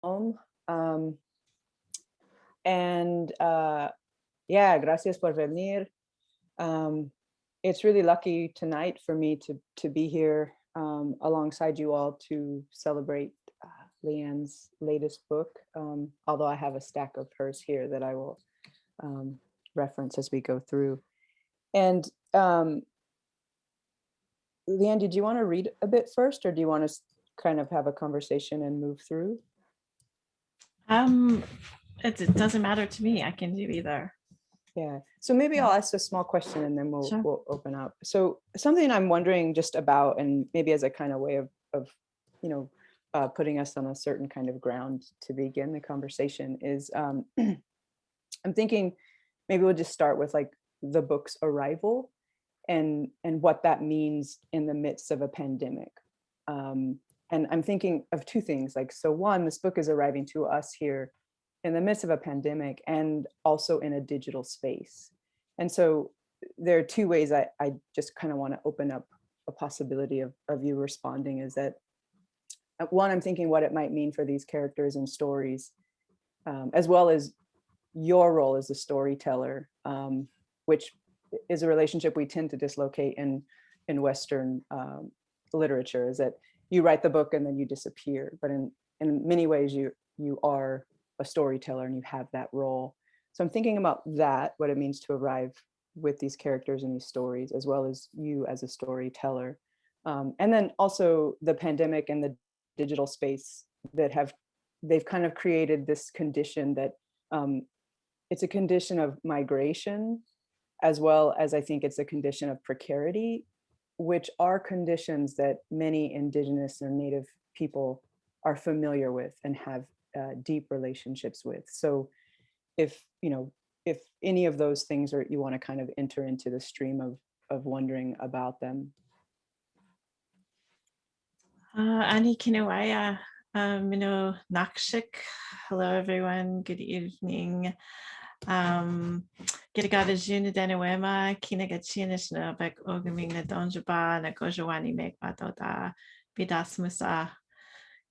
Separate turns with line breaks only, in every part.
Um, and yeah, gracias por venir. It's really lucky tonight for me to be here alongside you all to celebrate Leanne's latest book, although I have a stack of hers here that I will reference as we go through. And Leanne, did you want to read a bit first, or do you want to kind of have a conversation and move through?
It doesn't matter to me. I can do either.
Yeah, so maybe I'll ask a small question and then we'll open up. So something I'm wondering just about, and maybe as a kind of way of you know, putting us on a certain kind of ground to begin the conversation is, I'm thinking maybe we'll just start with like the book's arrival and what that means in the midst of a pandemic. And I'm thinking of two things, like, so one, this book is arriving to us here in the midst of a pandemic and also in a digital space. And so there are two ways I just kind of want to open up a possibility of you responding, is that one, I'm thinking what it might mean for these characters and stories, as well as your role as a storyteller, which is a relationship we tend to dislocate in Western literature, is that you write the book and then you disappear. But in many ways, you are a storyteller and you have that role. So I'm thinking about that, what it means to arrive with these characters and these stories, as well as you as a storyteller. And then also the pandemic and the digital space that they've kind of created this condition that it's a condition of migration, as well as I think it's a condition of precarity, which are conditions that many Indigenous or Native people are familiar with and have deep relationships with. So if any of those things you want to kind of enter into the stream of wondering about them.
Ani Kinawaya, Mino Nakshik. Hello, everyone. Good evening. Girigada Juna Denawema, Kinagachi Nishnaabeg Ogaming Nadonjaba, Nagojawani Megbadoda, Bidasmusa,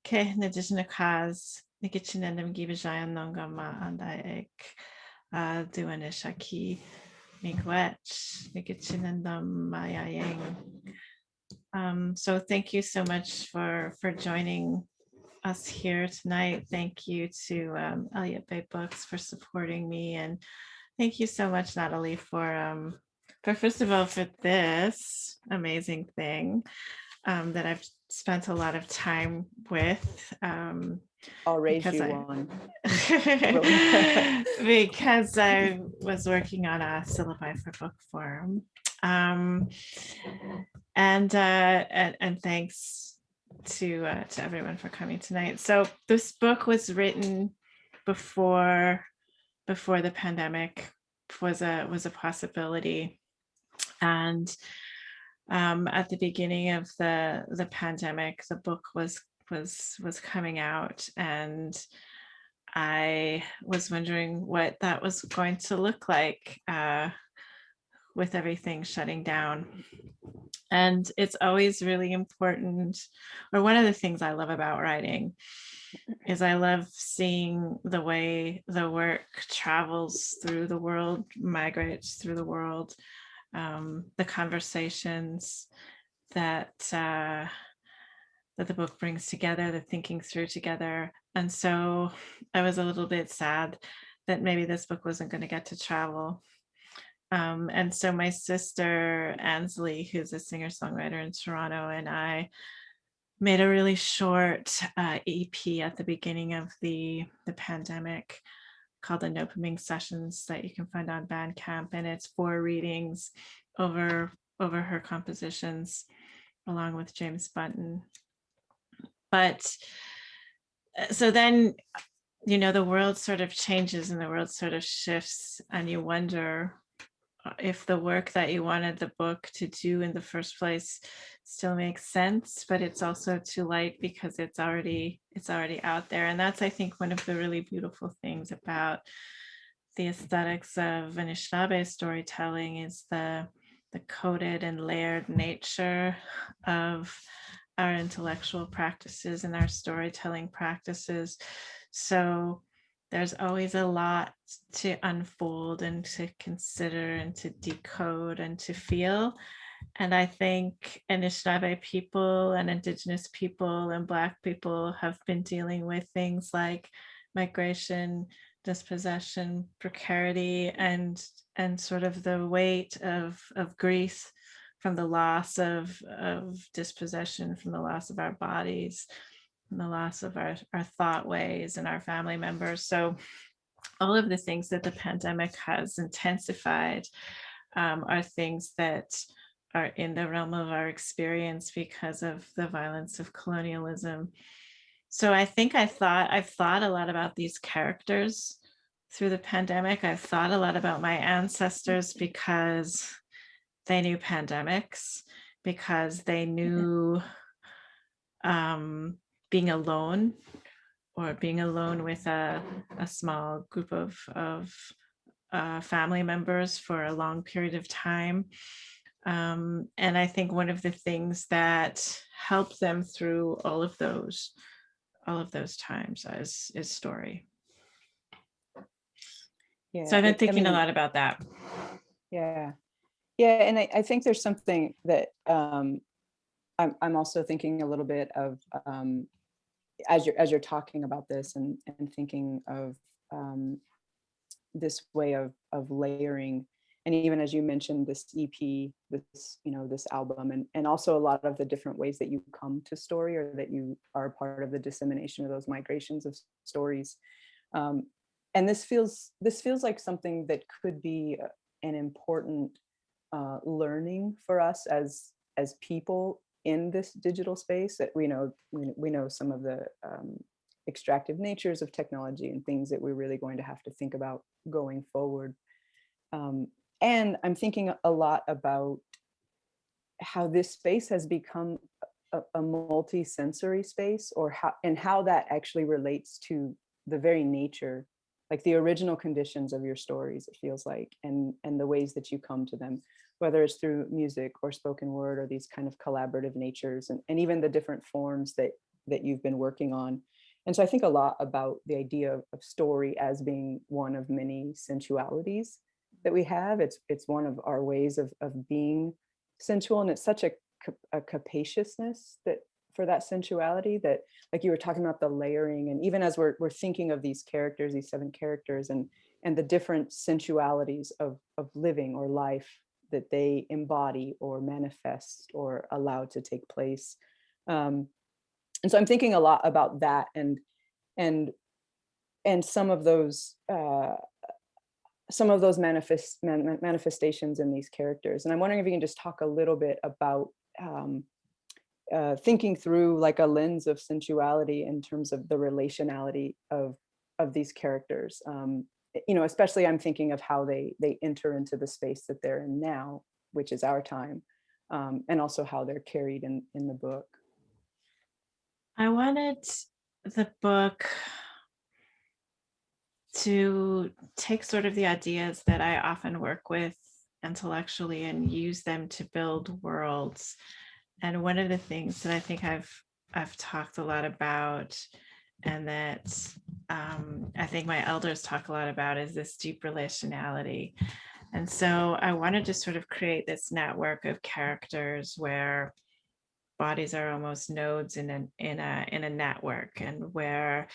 Ke Nadijnakaz, Nikichinendam Gibajayan Nongama, Andaek, Duanishaki, Migwech, Nikichinendam Mayayang. So thank you so much for joining us here tonight. Thank you to Elliott Bay Books for supporting me, and thank you so much, Natalie, for first of all, for this amazing thing that I've spent a lot of time with.
I'll raise you one.
Because I was working on a syllabi for book form. And thanks to everyone for coming tonight. So this book was written before the pandemic was a possibility, and at the beginning of the pandemic, the book was coming out, and I was wondering what that was going to look like with everything shutting down. And it's always really important, or one of the things I love about writing is I love seeing the way the work travels through the world, migrates through the world, the conversations that the book brings together, the thinking through together. And so I was a little bit sad that maybe this book wasn't going to get to travel. And so my sister, Ansley, who's a singer-songwriter in Toronto, and I made a really short EP at the beginning of the pandemic called the Noopiming Sessions that you can find on Bandcamp. And it's 4 readings over her compositions, along with James Bunton. But so then, the world sort of changes and the world sort of shifts, and you wonder if the work that you wanted the book to do in the first place still makes sense, but it's also too light because it's already out there. And that's, I think, one of the really beautiful things about the aesthetics of Anishinaabe storytelling is the coded and layered nature of our intellectual practices and our storytelling practices. So there's always a lot to unfold and to consider and to decode and to feel. And I think Anishinaabe people and Indigenous people and Black people have been dealing with things like migration, dispossession, precarity, and sort of the weight of grief from the loss of dispossession, from the loss of our bodies, from the loss of our thought ways and our family members. So all of the things that the pandemic has intensified are things that are in the realm of our experience because of the violence of colonialism. So I think I've thought a lot about these characters through the pandemic. I've thought a lot about my ancestors because they knew pandemics, because they knew being alone, or being alone with a small group of family members for a long period of time. And I think one of the things that helped them through all of those times is story.
Yeah,
so I've been thinking a lot about that.
Yeah, and I think there's something that I'm also thinking a little bit of as you're talking about this and thinking of this way of layering, and even as you mentioned, this EP, this album, and also a lot of the different ways that you come to story, or that you are part of the dissemination of those migrations of stories. And this feels like something that could be an important learning for us as people in this digital space. That we know some of the extractive natures of technology and things that we're really going to have to think about going forward. And I'm thinking a lot about how this space has become a multi-sensory space, or how that actually relates to the very nature, like the original conditions of your stories, it feels like, and the ways that you come to them, whether it's through music or spoken word, or these kind of collaborative natures, and even the different forms that you've been working on. And so I think a lot about the idea of story as being one of many sensualities that we have. It's one of our ways of being sensual, and it's such a capaciousness that for that sensuality, that, like you were talking about the layering, and even as we're thinking of these characters, these 7 characters, and the different sensualities of living or life that they embody or manifest or allow to take place. And so I'm thinking a lot about that, and some of those manifestations in these characters. And I'm wondering if you can just talk a little bit about thinking through like a lens of sensuality in terms of the relationality of these characters. Especially I'm thinking of how they enter into the space that they're in now, which is our time, and also how they're carried in the book.
I wanted the book to take sort of the ideas that I often work with intellectually and use them to build worlds. And one of the things that I think I've talked a lot about, and that I think my elders talk a lot about, is this deep relationality. And so I wanted to sort of create this network of characters where bodies are almost nodes in a network, and where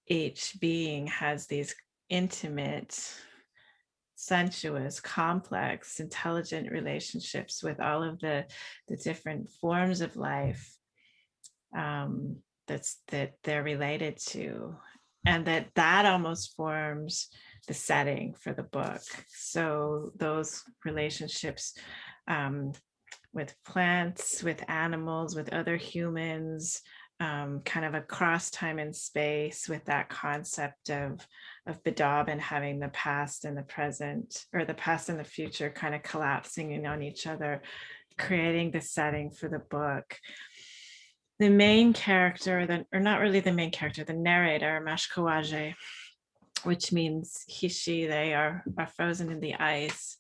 each being has these intimate, sensuous, complex, intelligent relationships with all of the different forms of life that they're related to, and that almost forms the setting for the book. So those relationships with plants, with animals, with other humans, kind of across time and space, with that concept of Bedab, and having the past and the present, or the past and the future kind of collapsing in on each other, creating the setting for the book. The main character, or not really the main character, the narrator, Mashkawaje, which means he, she, they are frozen in the ice,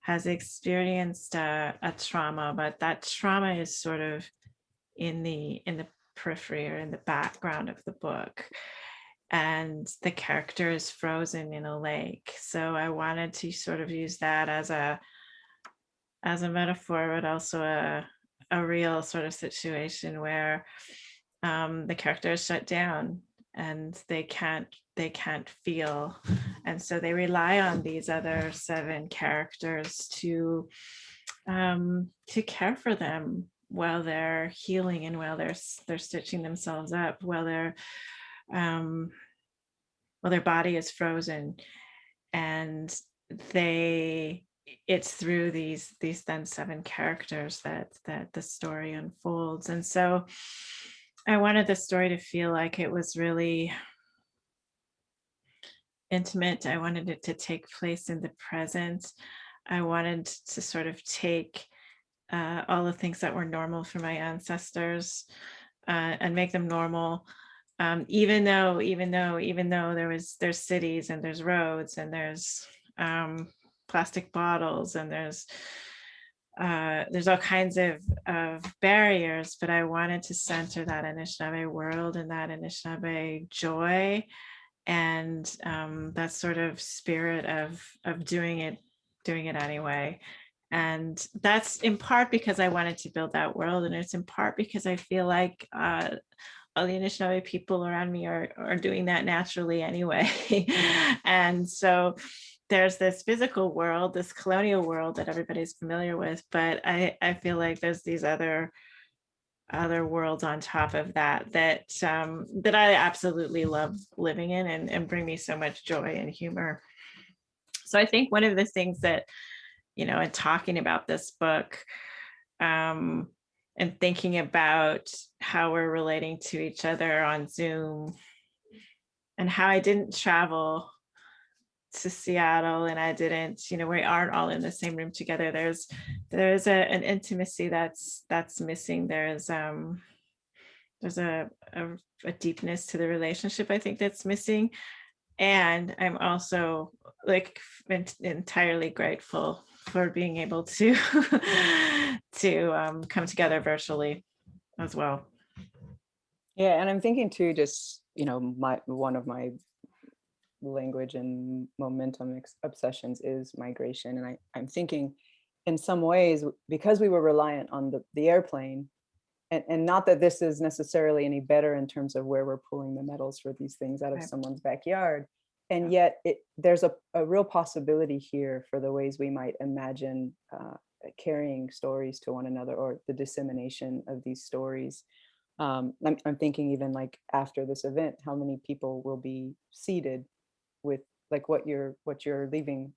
has experienced a trauma, but that trauma is sort of in the periphery, or in the background of the book. and the character is frozen in a lake. So I wanted to sort of use that as a metaphor, but also a real sort of situation where the character is shut down and they can't feel, and so they rely on these other 7 characters to care for them while they're healing and while they're stitching themselves up, while their body is frozen, and it's through these then 7 characters that the story unfolds. And so I wanted the story to feel like it was really intimate. I wanted it to take place in the present. I wanted to sort of take all the things that were normal for my ancestors and make them normal. Even though there's cities and there's roads and there's plastic bottles and there's all kinds of barriers, but I wanted to center that Anishinaabe world and that Anishinaabe joy and that sort of spirit of doing it anyway. And that's in part because I wanted to build that world, and it's in part because I feel like all the Anishinaabe people around me are doing that naturally anyway. And so there's this physical world, this colonial world that everybody's familiar with, but I feel like there's these other worlds on top of that I absolutely love living in and bring me so much joy and humor. So I think one of the things that, in talking about this book, and thinking about how we're relating to each other on Zoom, and how I didn't travel to Seattle and I didn't, we aren't all in the same room together. There's an intimacy that's missing. There's a deepness to the relationship, I think, that's missing. And I'm also like entirely grateful for being able to to come together virtually as well.
Yeah, and I'm thinking too, just one of my language and momentum obsessions is migration, and I'm thinking in some ways, because we were reliant on the airplane, and not that this is necessarily any better in terms of where we're pulling the metals for these things out of
Right.
someone's backyard, and yet there's a real possibility here for the ways we might imagine carrying stories to one another, or the dissemination of these stories. I'm thinking even like after this event, how many people will be seated with like what you're leaving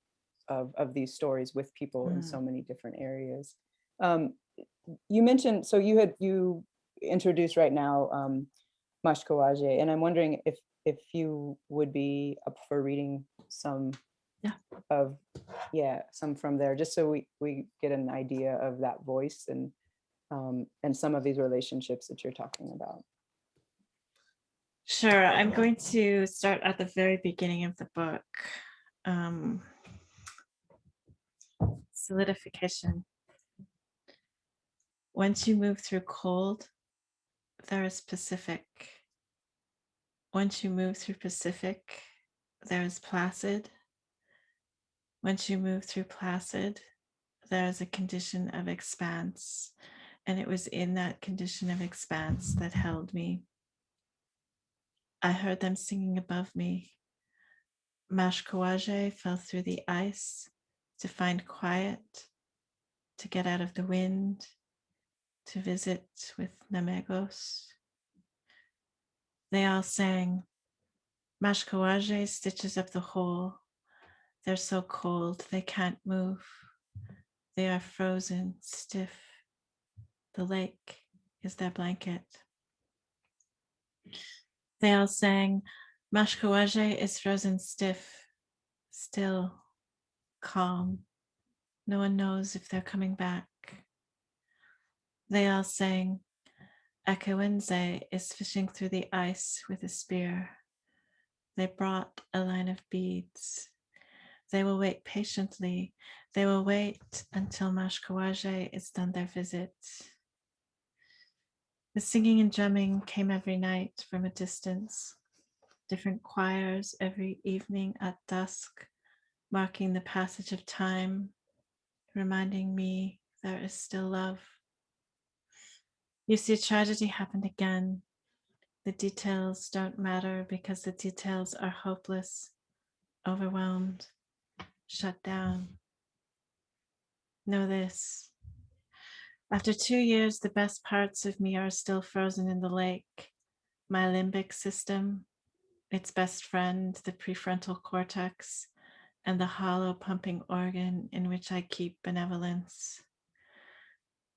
of these stories with people in so many different areas. You mentioned, so you introduced right now Mashkawaje, and I'm wondering if you would be up for reading some some from there, just so we get an idea of that voice and some of these relationships that you're talking about.
Sure. I'm going to start at the very beginning of the book. Solidification. Once you move through cold, there is Pacific. Once you move through Pacific, there is placid. Once you move through placid, there is a condition of expanse. And it was in that condition of expanse that held me. I heard them singing above me. Mashkawaje fell through the ice to find quiet, to get out of the wind, to visit with Namegos. They all sang. Mashkawaje stitches up the hole. They're so cold, they can't move. They are frozen, stiff. The lake is their blanket. They all sang, Mashkawaje is frozen stiff, still, calm. No one knows if they're coming back. They all sang, Akawenze is fishing through the ice with a spear. They brought a line of beads. They will wait patiently. They will wait until Mashkawaje is done their visit. The singing and drumming came every night from a distance. different choirs every evening at dusk, marking the passage of time, reminding me there is still love. You see, tragedy happened again. The details don't matter because the details are hopeless, overwhelmed, shut down. Know this. After 2 years, the best parts of me are still frozen in the lake. My limbic system, its best friend, the prefrontal cortex, and the hollow pumping organ in which I keep benevolence.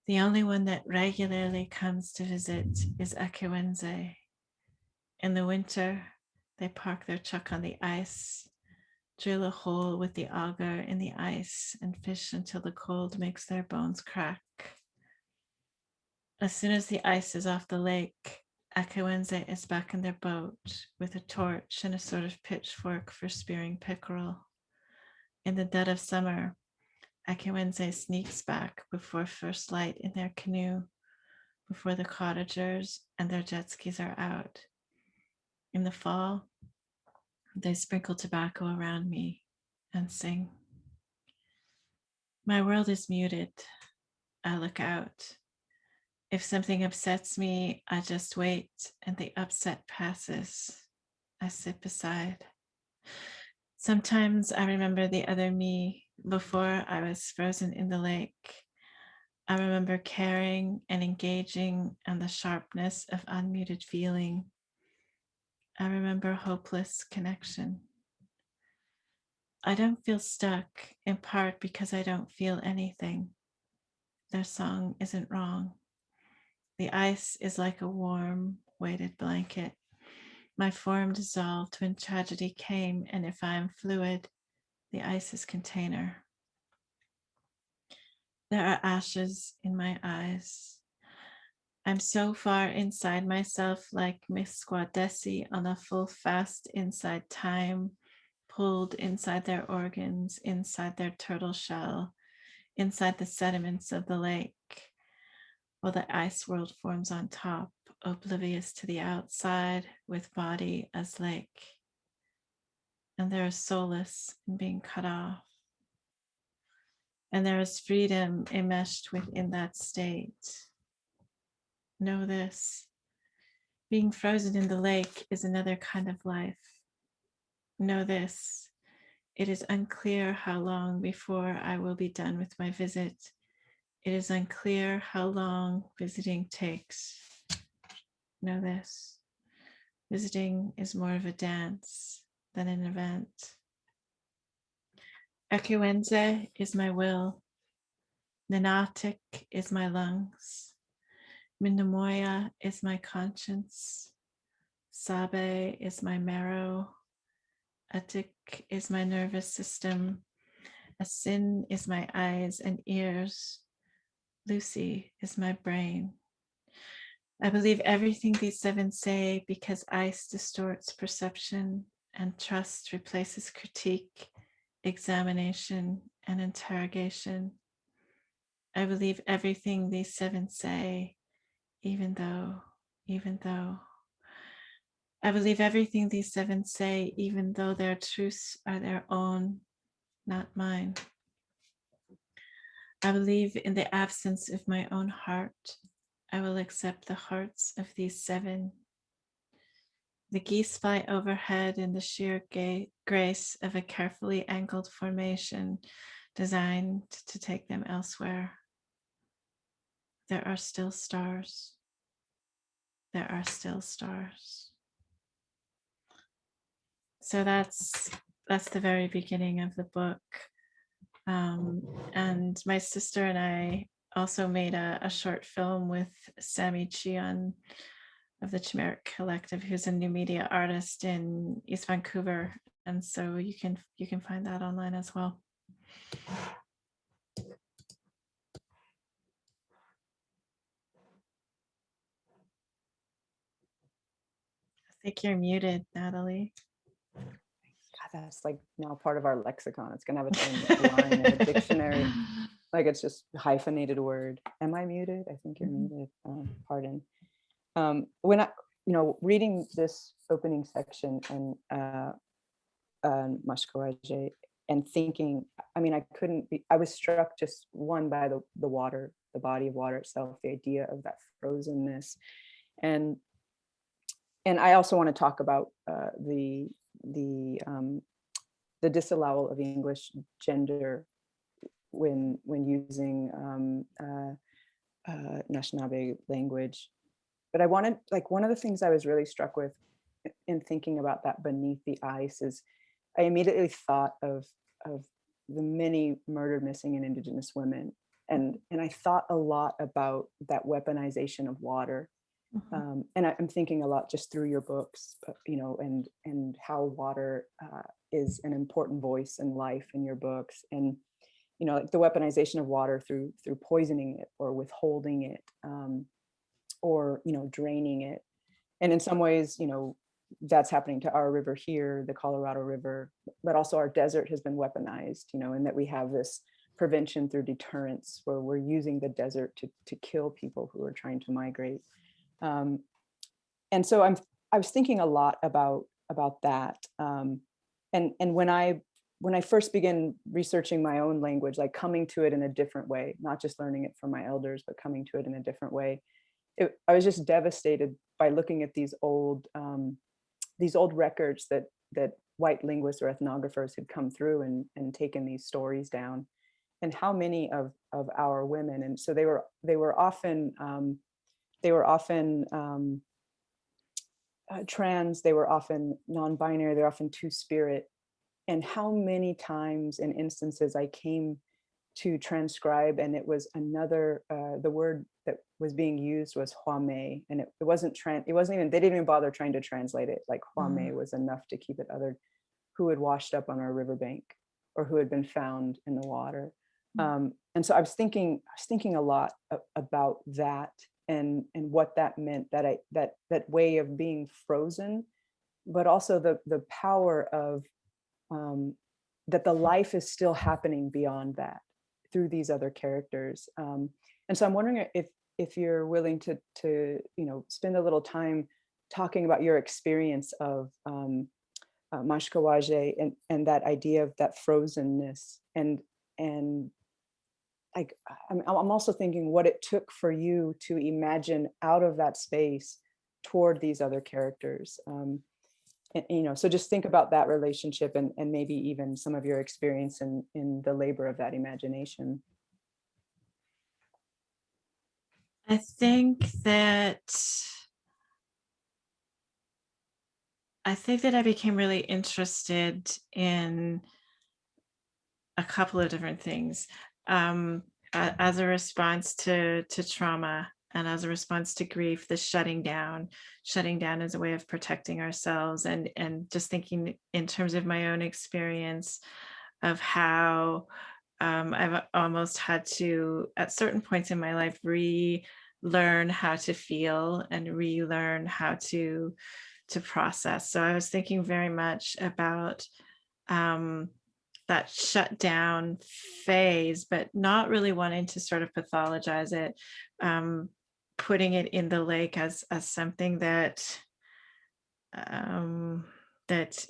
The only one that regularly comes to visit is Ekiwenze. In the winter, they park their truck on the ice, drill a hole with the auger in the ice, and fish until the cold makes their bones crack. As soon as the ice is off the lake, Ekiwenze is back in their boat with a torch and a sort of pitchfork for spearing pickerel. In the dead of summer, Ekiwenze sneaks back before first light in their canoe, before the cottagers and their jet skis are out. In the fall, they sprinkle tobacco around me and sing. My world is muted. I look out. If something upsets me, I just wait and the upset passes. I sit beside. Sometimes I remember the other me before I was frozen in the lake. I remember caring and engaging and the sharpness of unmuted feeling. I remember hopeless connection. I don't feel stuck, in part because I don't feel anything. Their song isn't wrong. The ice is like a warm, weighted blanket. My form dissolved when tragedy came, and if I am fluid, the ice is container. There are ashes in my eyes. I'm so far inside myself, like Misquadesi on a full fast inside time, pulled inside their organs, inside their turtle shell, inside the sediments of the lake, while the ice world forms on top, oblivious to the outside, with body as lake. And there is solace in being cut off. And there is freedom enmeshed within that state. Know this. Being frozen in the lake is another kind of life. Know this. It is unclear how long before I will be done with my visit. It is unclear how long visiting takes. Know this. Visiting is more of a dance than an event. Ekiwenze is my will. Nanatik is my lungs. Minamoya is my conscience. Sabe is my marrow. Atik is my nervous system. Asin is my eyes and ears. Lucy is my brain. I believe everything these seven say because ice distorts perception and trust replaces critique, examination, and interrogation. I believe everything these seven say, even though. I believe everything these seven say, even though their truths are their own, not mine. I believe in the absence of my own heart. I will accept the hearts of these seven. The geese fly overhead in the sheer grace of a carefully angled formation designed to take them elsewhere. There are still stars. There are still stars. So that's the very beginning of the book. And my sister and I also made a short film with Sammy Chion of the Chimeric Collective, who's a new media artist in East Vancouver. And so you can find that online as well. I think you're muted, Natalie.
God, that's like now part of our lexicon. It's gonna have its own line in a dictionary. Like it's just hyphenated word. Am I muted? I think you're muted. Pardon. reading this opening section and Mashkawaje and thinking, I was struck just one by the water, the body of water itself, the idea of that frozenness. And I also want to talk about the disallowal of English gender when using Nishnaabeg language. But I wanted, one of the things I was really struck with in thinking about that beneath the ice is I immediately thought of the many murdered, missing, and Indigenous women. And I thought a lot about that weaponization of water.
Mm-hmm.
And I'm thinking a lot just through your books, and how water is an important voice in life in your books. And, like the weaponization of water through poisoning it or withholding it, or, draining it. And in some ways, that's happening to our river here, the Colorado River, but also our desert has been weaponized, and that we have this prevention through deterrence where we're using the desert to kill people who are trying to migrate. And so I was thinking a lot about that. And when I first began researching my own language, like coming to it in a different way, not just learning it from my elders, but coming to it in a different way, I was just devastated by looking at these old records that white linguists or ethnographers had come through and taken these stories down, and how many of our women, and so they were often trans, they were often non-binary, they're often two-spirit, and how many times in instances I came to transcribe and it was another, the word that was being used was huame, and it wasn't even, they didn't even bother trying to translate it. Like huame was enough to keep it othered, who had washed up on our riverbank or who had been found in the water. And so I was thinking a lot about that and what that meant, that way of being frozen, but also the power of that the life is still happening beyond that through these other characters. And so I'm wondering if you're willing to spend a little time talking about your experience of Mashkawaje and that idea of that frozenness, and like I'm also thinking what it took for you to imagine out of that space toward these other characters. And, so just think about that relationship and maybe even some of your experience in the labor of that imagination.
I think that I became really interested in a couple of different things as a response to trauma and as a response to grief. The shutting down as a way of protecting ourselves, and just thinking in terms of my own experience of how I've almost had to, at certain points in my life, relearn how to feel and relearn how to process. So I was thinking very much about that shutdown phase, but not really wanting to sort of pathologize it, putting it in the lake as something that that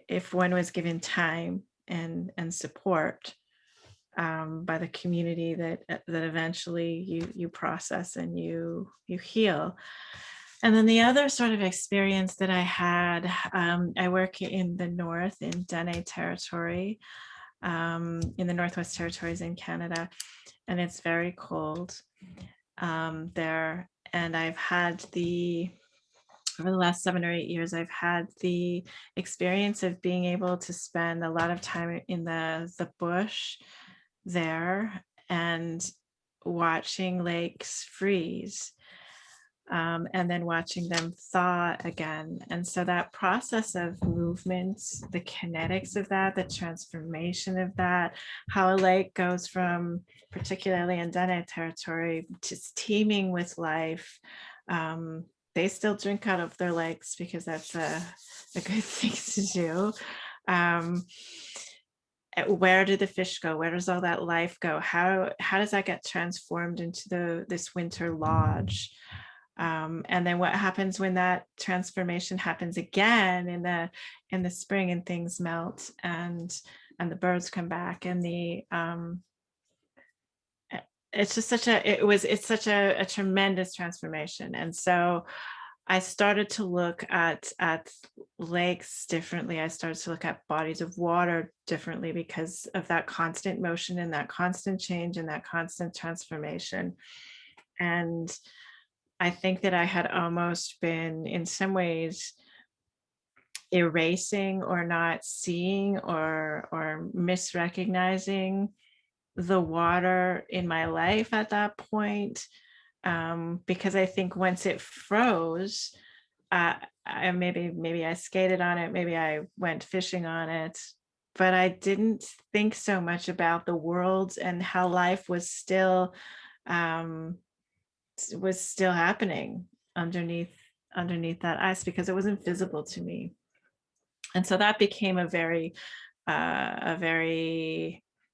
if one was given time and support by the community, that eventually you process and you heal. And then the other sort of experience that I had, I work in the north, in Dene territory, in the Northwest Territories in Canada, and it's very cold there. And I've had over the last 7 or 8 years, I've had the experience of being able to spend a lot of time in the bush there and watching lakes freeze. And then watching them thaw again. And so that process of movement, the kinetics of that, the transformation of that, how a lake goes from, particularly in Dene territory, just teeming with life. They still drink out of their lakes because that's a good thing to do. Where do the fish go? Where does all that life go? How does that get transformed into this winter lodge? And then what happens when that transformation happens again in the spring, and things melt, and the birds come back, and it's just it's such a tremendous transformation. And so I started to look at lakes differently. I started to look at bodies of water differently because of that constant motion and that constant change and that constant transformation. And I think that I had almost been, in some ways, erasing or not seeing or misrecognizing the water in my life at that point, because I think once it froze, maybe I skated on it, maybe I went fishing on it, but I didn't think so much about the world and how life um, was still happening underneath that ice, because it wasn't visible to me. And so that became a very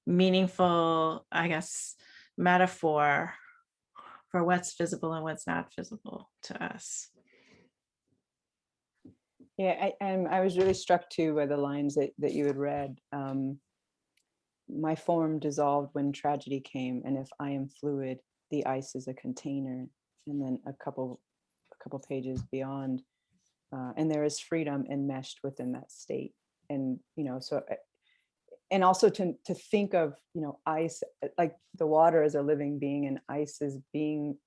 meaningful, I guess, metaphor for what's visible and what's not visible to us.
Yeah, I was really struck too by the lines that you had read. My form dissolved when tragedy came, and if I am fluid, the ice is a container. And then a couple pages beyond, and there is freedom enmeshed within that state. And so, and also to think of ice, like the water as a living being, and ice as being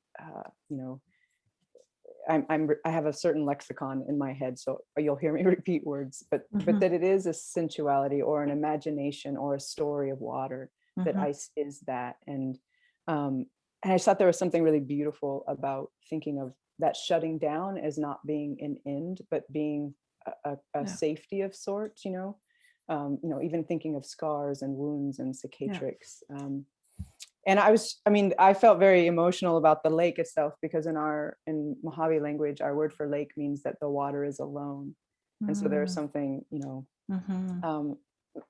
I have a certain lexicon in my head, so you'll hear me repeat words, but that it is a sensuality or an imagination or a story of water, that ice is that. And I just thought there was something really beautiful about thinking of that shutting down as not being an end, but being a safety of sorts, even thinking of scars and wounds and cicatrix. And I felt very emotional about the lake itself, because in Mojave language, our word for lake means that the water is alone. And so there's something,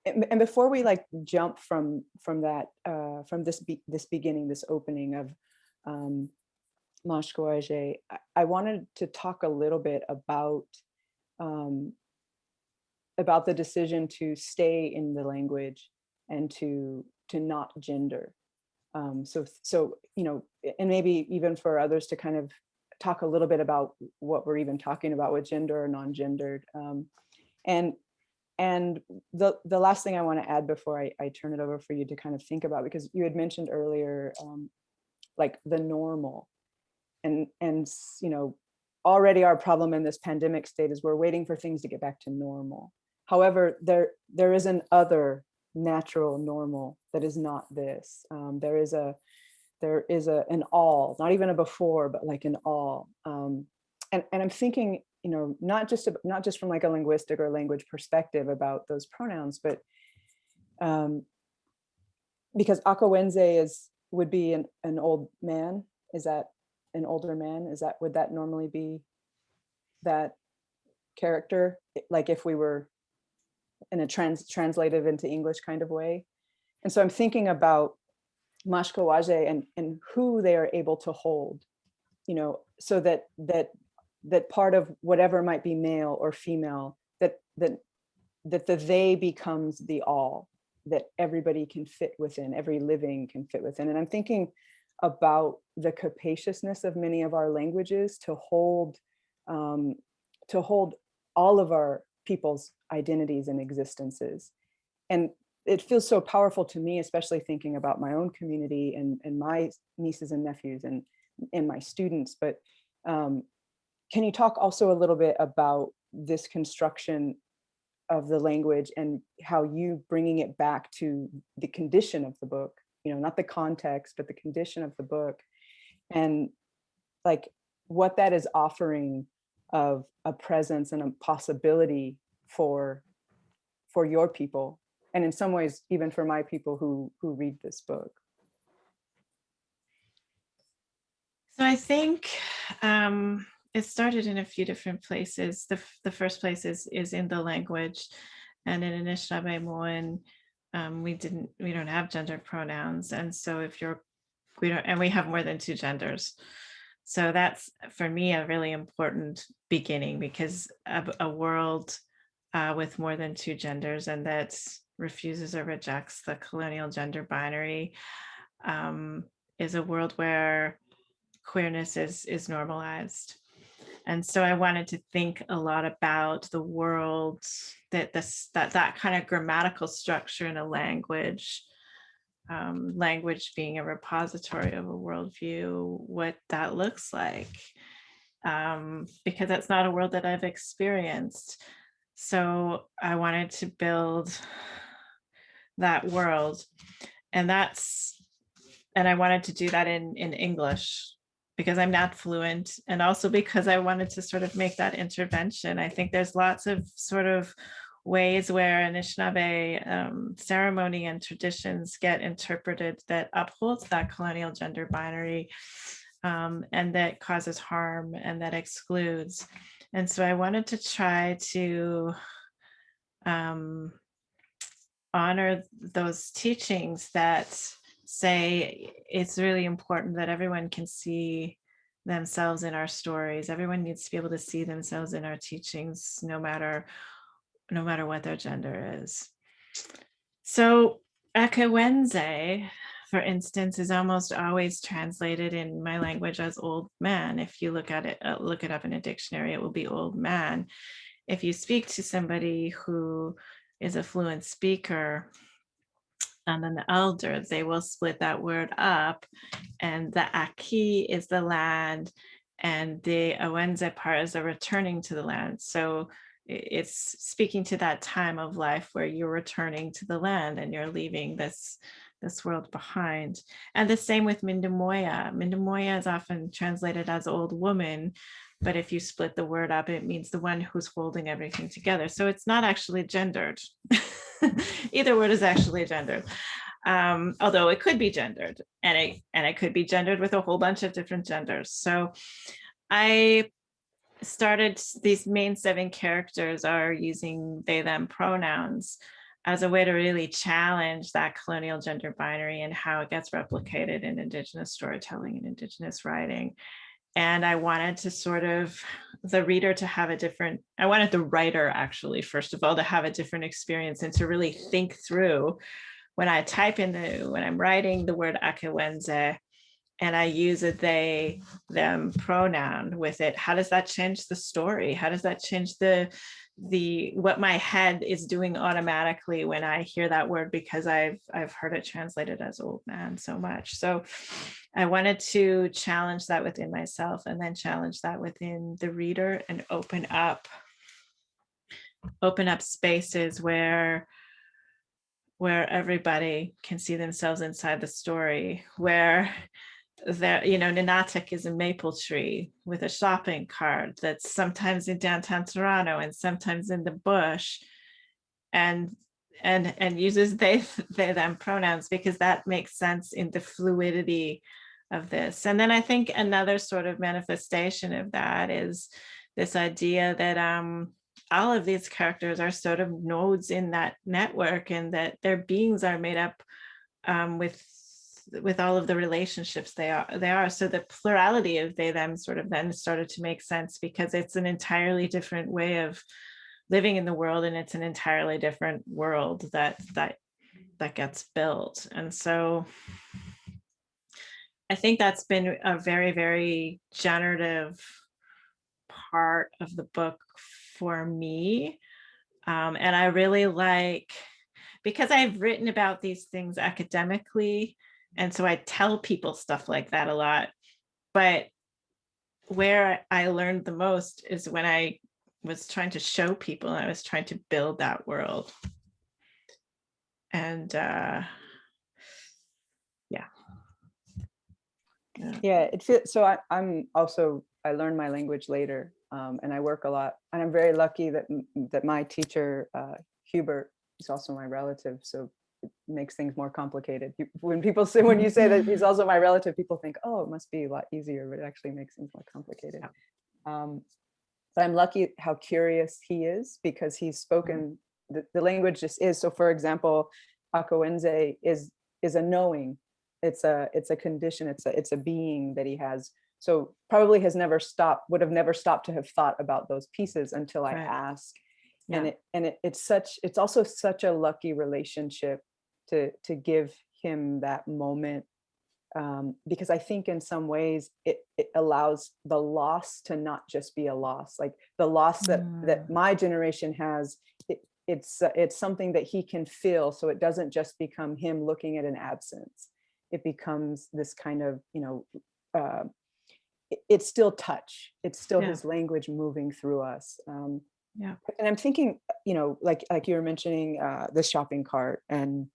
and before we jump from that, from this beginning, this opening of Mashkoaje, I wanted to talk a little bit about the decision to stay in the language and to not gender. So and maybe even for others to kind of talk a little bit about what we're even talking about with gender or non-gendered. And the last thing I want to add before I turn it over for you to kind of think about, because you had mentioned earlier, like the normal, and already our problem in this pandemic state is we're waiting for things to get back to normal. However, there is an other natural normal that is not this. There is an all, not even a before, but like an all. And I'm thinking, not just from like a linguistic or language perspective about those pronouns, but because Akawenze would be an old man. Is that an older man? Would that normally be that character? Like if we were in a translative into English kind of way. And so I'm thinking about Mashkoaje and who they are able to hold, so that part of whatever might be male or female, that the they becomes the all, that everybody can fit within, every living can fit within. And I'm thinking about the capaciousness of many of our languages to hold all of our people's identities and existences. And it feels so powerful to me, especially thinking about my own community and my nieces and nephews and my students. But can you talk also a little bit about this construction of the language and how you bringing it back to the condition of the book, not the context, but the condition of the book, and like what that is offering of a presence and a possibility for your people, and in some ways even for my people who read this book.
So I think it started in a few different places. The first place is in the language, and in Anishinaabe we don't have gender pronouns, and so we have more than two genders. So that's, for me, a really important beginning, because a world with more than two genders, and that refuses or rejects the colonial gender binary, is a world where queerness is normalized. And so I wanted to think a lot about the world, that kind of grammatical structure in a language, language being a repository of a worldview, what that looks like, because that's not a world that I've experienced. So I wanted to build that world, and I wanted to do that in English, because I'm not fluent, and also because I wanted to sort of make that intervention. I think there's lots of sort of ways where Anishinaabe ceremony and traditions get interpreted that upholds that colonial gender binary, and that causes harm and that excludes. And so I wanted to try to honor those teachings that say it's really important that everyone can see themselves in our stories. Everyone needs to be able to see themselves in our teachings, no matter what their gender is. So Akawenze, for instance, is almost always translated in my language as old man. If you look it up in a dictionary, it will be old man. If you speak to somebody who is a fluent speaker and an elder, they will split that word up, and the Aki is the land, and the Awenze part is the returning to the land. So it's speaking to that time of life where you're returning to the land and you're leaving this world behind. And the same with Mindamoya. Mindamoya is often translated as old woman, but if you split the word up, it means the one who's holding everything together. So it's not actually gendered. Either word is actually gendered. Although it could be gendered, and it could be gendered with a whole bunch of different genders. So I started, these main 7 characters are using they, them pronouns as a way to really challenge that colonial gender binary and how it gets replicated in Indigenous storytelling and Indigenous writing. And I wanted to sort of, the reader to have a different, I wanted the writer actually, first of all, to have a different experience and to really think through, when I type in when I'm writing the word Akawenze and I use a they, them pronoun with it, how does that change the story? How does that change what my head is doing automatically when I hear that word, because I've heard it translated as old man so much. So I wanted to challenge that within myself, and then challenge that within the reader, and open up spaces where everybody can see themselves inside the story, where Ninatik is a maple tree with a shopping cart that's sometimes in downtown Toronto and sometimes in the bush, and uses they, them pronouns, because that makes sense in the fluidity of this. And then I think another sort of manifestation of that is this idea that all of these characters are sort of nodes in that network, and that their beings are made up with all of the relationships they are. So the plurality of they, them sort of then started to make sense, because it's an entirely different way of living in the world, and it's an entirely different world that gets built. And so I think that's been a very, very generative part of the book for me. And I really like, because I've written about these things academically, and so I tell people stuff like that a lot, but where I learned the most is when I was trying to show people, and I was trying to build that world. And
yeah, it feels so. I'm also, I learned my language later, and I work a lot, and I'm very lucky that my teacher Hubert is also my relative, so it makes things more complicated. When you say that he's also my relative, people think, oh, it must be a lot easier, but it actually makes things more complicated. But I'm lucky how curious he is, because he's spoken, the language just is. So for example, Akawenze is a knowing. It's a condition, it's a being that he has. So probably would have never stopped to have thought about those pieces until I
Right.
ask.
Yeah.
It's also such a lucky relationship to give him that moment, because I think in some ways it allows the loss to not just be a loss, like the loss that my generation has. It's something that he can feel, so it doesn't just become him looking at an absence. It becomes this kind of, it's still touch. It's still his language moving through us.
Yeah.
And I'm thinking, like you were mentioning, the shopping cart and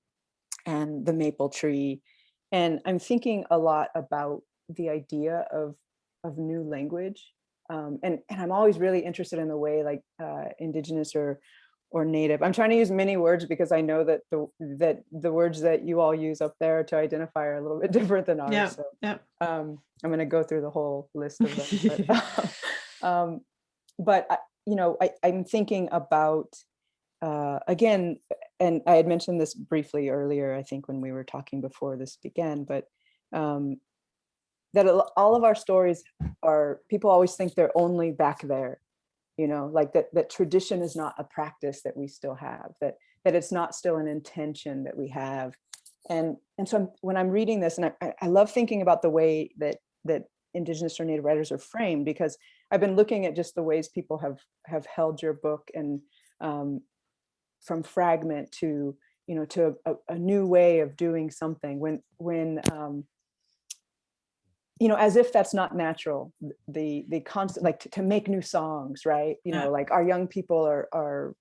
the maple tree, and I'm thinking a lot about the idea of new language, and I'm always really interested in the way, like, Indigenous or Native. I'm trying to use many words because I know that the words that you all use up there to identify are a little bit different than ours.
Yeah.
So
Yeah.
I'm going to go through the whole list of them. But I'm thinking about, again, and I had mentioned this briefly earlier, I think when we were talking before this began, but that all of our stories people always think they're only back there, like that tradition is not a practice that we still have, that it's not still an intention that we have. And so when I'm reading this, and I love thinking about the way that Indigenous or Native writers are framed, because I've been looking at just the ways people have held your book, and from fragment to to a new way of doing something, when as if that's not natural, the constant, like, to make new songs, right? Like our young people are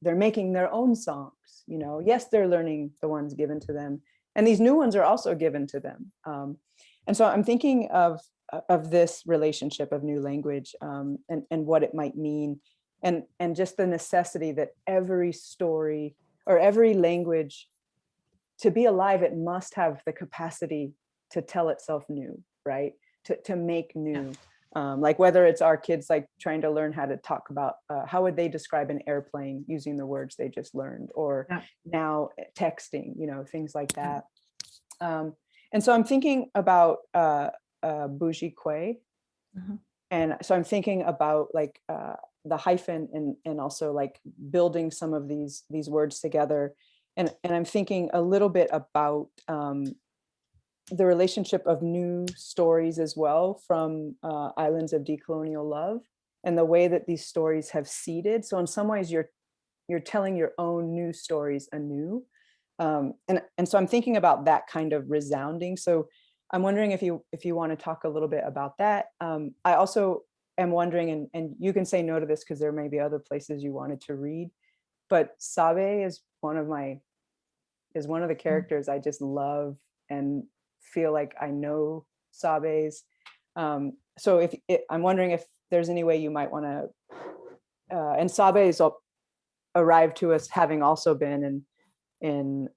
they're making their own songs. Yes, they're learning the ones given to them, and these new ones are also given to them. And so I'm thinking of this relationship of new language, and what it might mean, and just the necessity that every story or every language, to be alive, it must have the capacity to tell itself new, right? To make new. Like whether it's our kids, like trying to learn how to talk about, how would they describe an airplane using the words they just learned, or now texting, things like that. And so I'm thinking about bougie kwe. And so I'm thinking about, like, the hyphen, and also like building some of these words together. And I'm thinking a little bit about the relationship of new stories as well, from Islands of Decolonial Love, and the way that these stories have seeded. So in some ways you're telling your own new stories anew. And so I'm thinking about that kind of resounding. So I'm wondering if you want to talk a little bit about that. I also am wondering, and you can say no to this because there may be other places you wanted to read, but Sabe is one of the characters I just love and feel like I know Sabe's. So I'm wondering if there's any way you might want to, and Sabe's arrived to us having also been in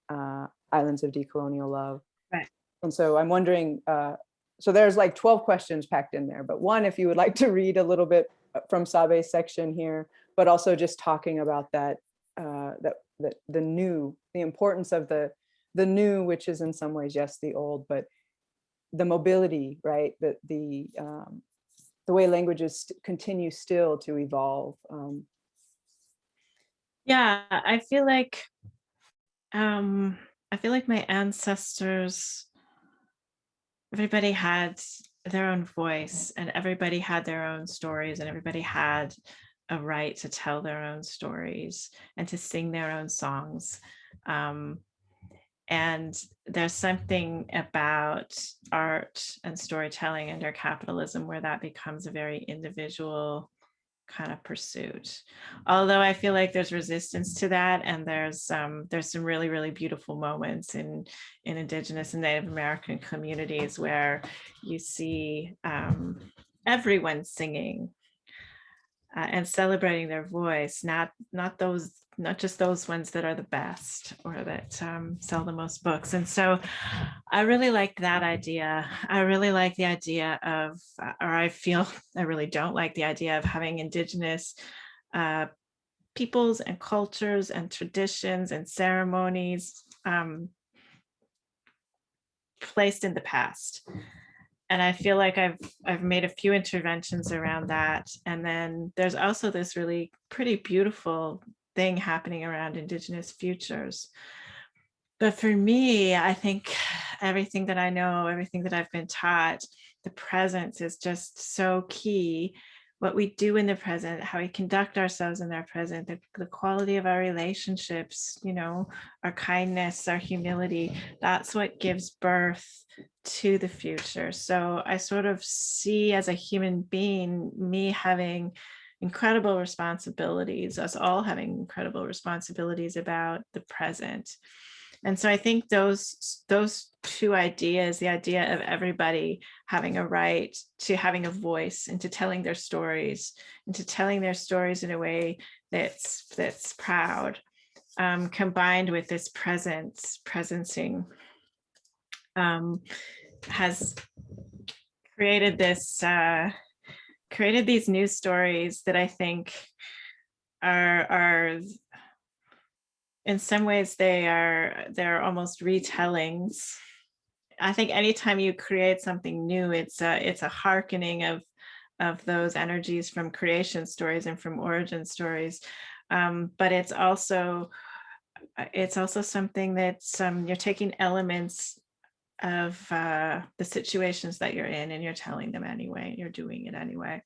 Islands of Decolonial Love.
Right.
And so I'm wondering, so there's like 12 questions packed in there, but one, if you would like to read a little bit from Sabe's section here, but also just talking about that, the importance of the new, which is in some ways, yes, the old, but the mobility, right? The way languages continue still to evolve.
Yeah, I feel like my ancestors, everybody had their own voice, and everybody had their own stories, and everybody had a right to tell their own stories and to sing their own songs. And there's something about art and storytelling under capitalism where that becomes a very individual kind of pursuit. Although I feel like there's resistance to that, and there's some really, really beautiful moments in Indigenous and Native American communities where you see everyone singing and celebrating their voice, not just those ones that are the best or that sell the most books. And so I really like that idea. I really like the idea of, I really don't like the idea of having Indigenous peoples and cultures and traditions and ceremonies placed in the past. I feel like I've made a few interventions around that. And then there's also this really pretty beautiful thing happening around Indigenous futures. But for me, I think everything that I know, everything that I've been taught, the presence is just so key. What we do in the present, how we conduct ourselves in the present, the quality of our relationships, you know, our kindness, our humility, that's what gives birth to the future. So I sort of see as a human being, me having incredible responsibilities, us all having incredible responsibilities about the present. And so I think those two ideas, the idea of everybody having a right to having a voice and to telling their stories, and to telling their stories in a way that's proud, combined with this presencing, has created these news stories that I think are in some ways they're almost retellings. I think anytime you create something new, it's a hearkening of those energies from creation stories and from origin stories. But it's also something that's you're taking elements of the situations that you're in, and you're telling them anyway, you're doing it anyway.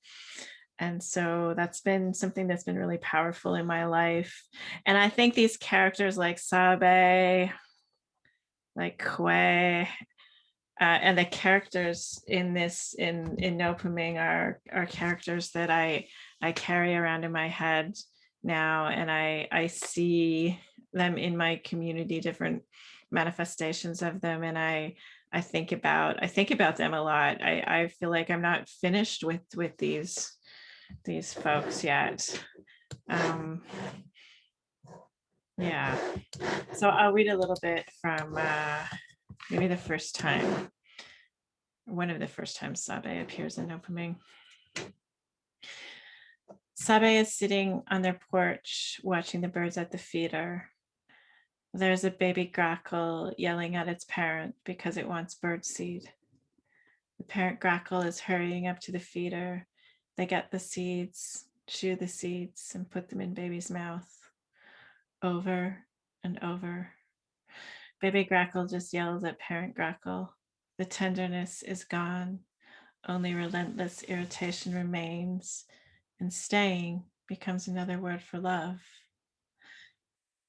And so that's been something that's been really powerful in my life. And I think these characters like Sabe, like Kwe, and the characters in Noopiming are characters that I carry around in my head now, and I see them in my community, different manifestations of them, and I think about them a lot. I feel like I'm not finished with these folks yet. Yeah, so I'll read a little bit from maybe the first time, one of the first times Sabe appears in Noopiming. Sabe is sitting on their porch watching the birds at the feeder. There's a baby grackle yelling at its parent because it wants birdseed. The parent grackle is hurrying up to the feeder. They get the seeds, chew the seeds, and put them in baby's mouth. Over and over. Baby grackle just yells at parent grackle. The tenderness is gone. Only relentless irritation remains, and staying becomes another word for love.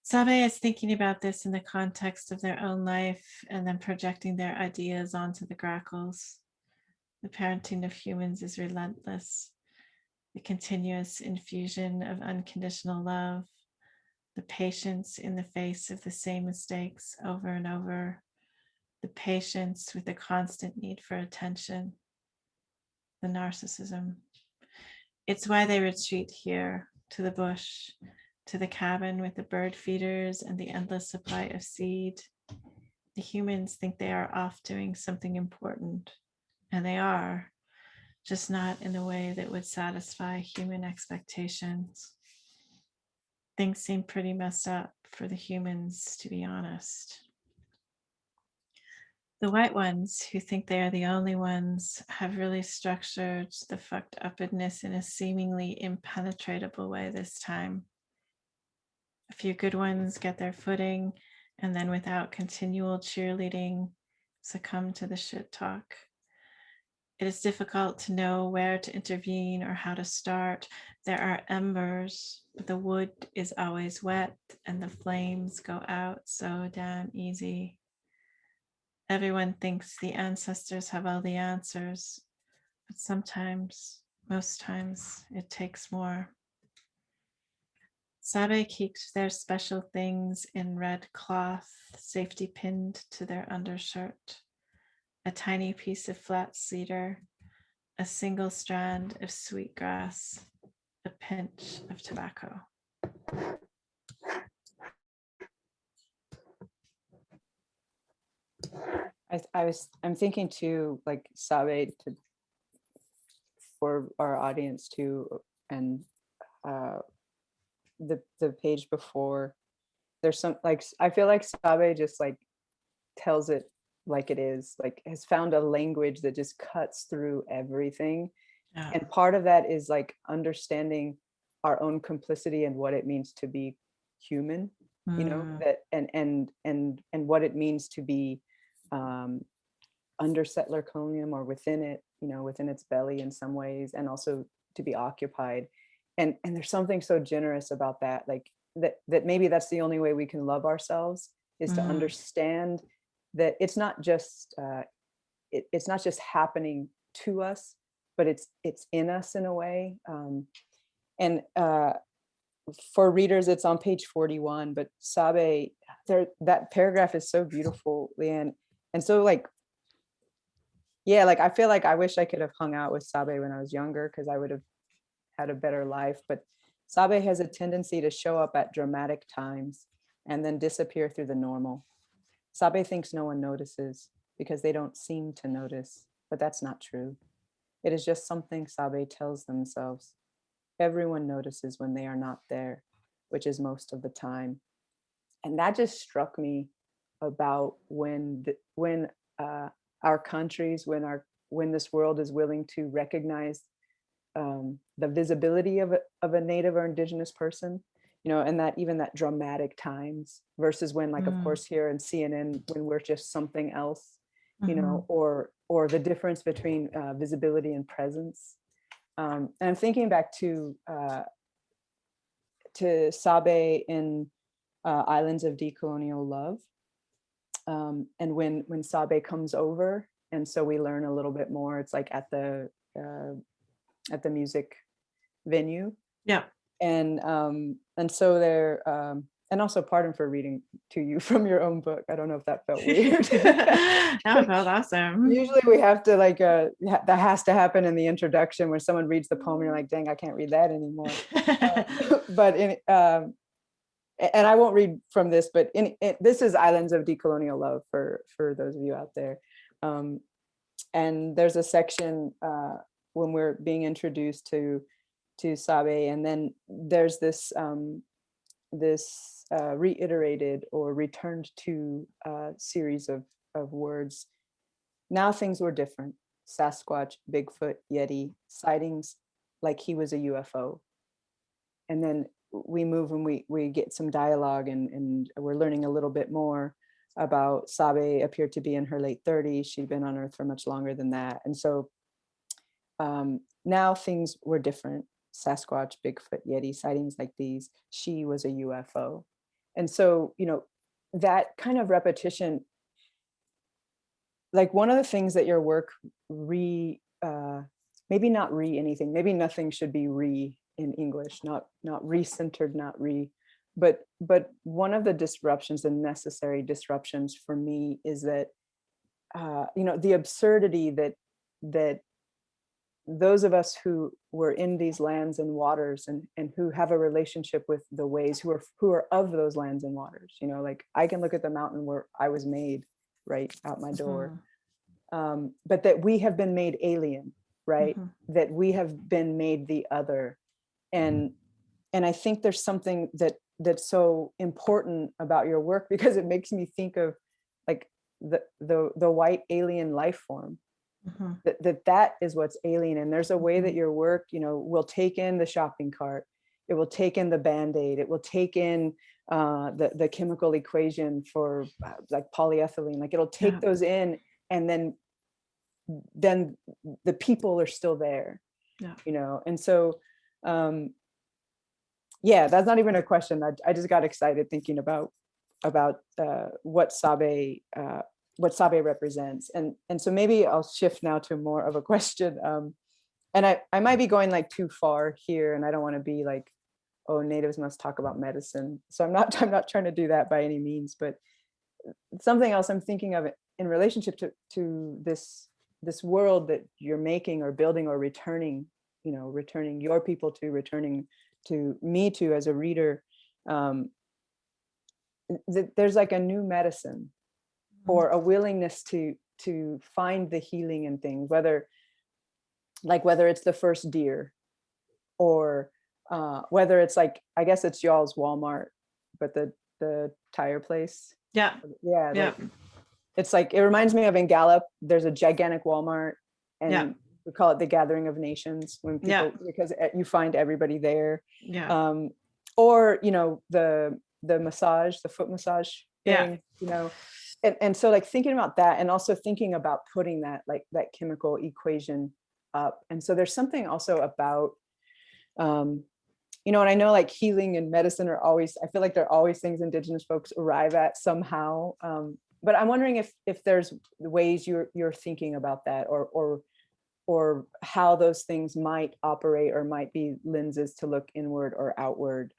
Sabe is thinking about this in the context of their own life and then projecting their ideas onto the grackles. The parenting of humans is relentless. The continuous infusion of unconditional love, the patience in the face of the same mistakes over and over, the patience with the constant need for attention, the narcissism. It's why they retreat here, to the bush, to the cabin with the bird feeders and the endless supply of seed. The humans think they are off doing something important, and they are, just not in a way that would satisfy human expectations. Things seem pretty messed up for the humans, to be honest. The white ones, who think they are the only ones, have really structured the fucked upness in a seemingly impenetrable way this time. A few good ones get their footing, and then without continual cheerleading, succumb to the shit talk. It is difficult to know where to intervene or how to start. There are embers, but the wood is always wet and the flames go out so damn easy. Everyone thinks the ancestors have all the answers, but sometimes, most times, it takes more. Sabe keeps their special things in red cloth, safety pinned to their undershirt. A tiny piece of flat cedar, a single strand of sweetgrass, a pinch of tobacco.
I'm thinking too, like Sabe, for our audience too, and the page before, there's some, like, I feel like Sabe just like tells it like it is, like has found a language that just cuts through everything.
Yeah.
And part of that is like understanding our own complicity and what it means to be human, you know, that and what it means to be under settler colonialism or within it, you know, within its belly in some ways, and also to be occupied. And there's something so generous about that, like that maybe that's the only way we can love ourselves, is to understand that it's not just it's not just happening to us, but it's in us in a way. And for readers, it's on page 41, but Sabe, there, that paragraph is so beautiful, Leanne. And so like, yeah, like I feel like I wish I could have hung out with Sabe when I was younger, because I would have had a better life. But Sabe has a tendency to show up at dramatic times and then disappear through the normal. Sabe thinks no one notices because they don't seem to notice, but that's not true. It is just something Sabe tells themselves. Everyone notices when they are not there, which is most of the time. And that just struck me about when our countries, when this world is willing to recognize the visibility of a Native or Indigenous person, you know, and that even that dramatic times versus when, like, of course, here in CNN, when we're just something else, you know, or the difference between visibility and presence. And I'm thinking back to Sabe in Islands of Decolonial Love, and when Sabe comes over, and so we learn a little bit more. It's like at the music venue,
yeah,
and so there. And also, pardon for reading to you from your own book. I don't know if that felt weird.
That felt awesome.
Usually we have to like, that has to happen in the introduction when someone reads the poem and you're like, dang, I can't read that anymore. But and I won't read from this, but this is Islands of Decolonial Love for those of you out there. And there's a section when we're being introduced to Sabe, and then there's this reiterated or returned to series of words. Now things were different. Sasquatch, Bigfoot, Yeti, sightings like he was a UFO. And then we move and we get some dialogue, and we're learning a little bit more about Sabe. Appeared to be in her late 30s. She'd been on Earth for much longer than that. And so now things were different. Sasquatch, Bigfoot, Yeti, sightings like these. She was a UFO. And so, you know, that kind of repetition, like one of the things that your work maybe not anything, maybe nothing should be in English, not re-centered, not but one of the disruptions, the necessary disruptions for me, is that you know, the absurdity that those of us who were in these lands and waters, and who have a relationship with the ways, who are of those lands and waters, you know, like I can look at the mountain where I was made right out my door, but that we have been made alien, right? That we have been made the other. And I think there's something that's so important about your work, because it makes me think of like the white alien life form. That is what's alien. And there's a way that your work, you know, will take in the shopping cart, it will take in the Band-Aid, it will take in the chemical equation for like polyethylene, like it'll take those in, and then the people are still there, you know. And so yeah, that's not even a question. I just got excited thinking about what Sabe represents. And so maybe I'll shift now to more of a question. And I might be going like too far here, and I don't want to be like, oh, natives must talk about medicine. So I'm not trying to do that by any means, but something else I'm thinking of in relationship to this world that you're making or building or returning your people to, returning to me to as a reader. There's like a new medicine, or a willingness to find the healing in things, whether it's the first deer, or whether it's like, I guess it's y'all's Walmart, but the tire place.
Yeah.
Like, it's like, it reminds me of in Gallup, there's a gigantic Walmart, and
Yeah.
we call it the gathering of nations when people, because you find everybody there.
Yeah.
Or, you know, the massage, the foot massage thing, you know, and so like thinking about that, and also thinking about putting that, like that chemical equation up. And so there's something also about, you know, and I know like healing and medicine are always, I feel like they're always things Indigenous folks arrive at somehow. But I'm wondering if there's ways you're thinking about that, or how those things might operate, or might be lenses to look inward or outward.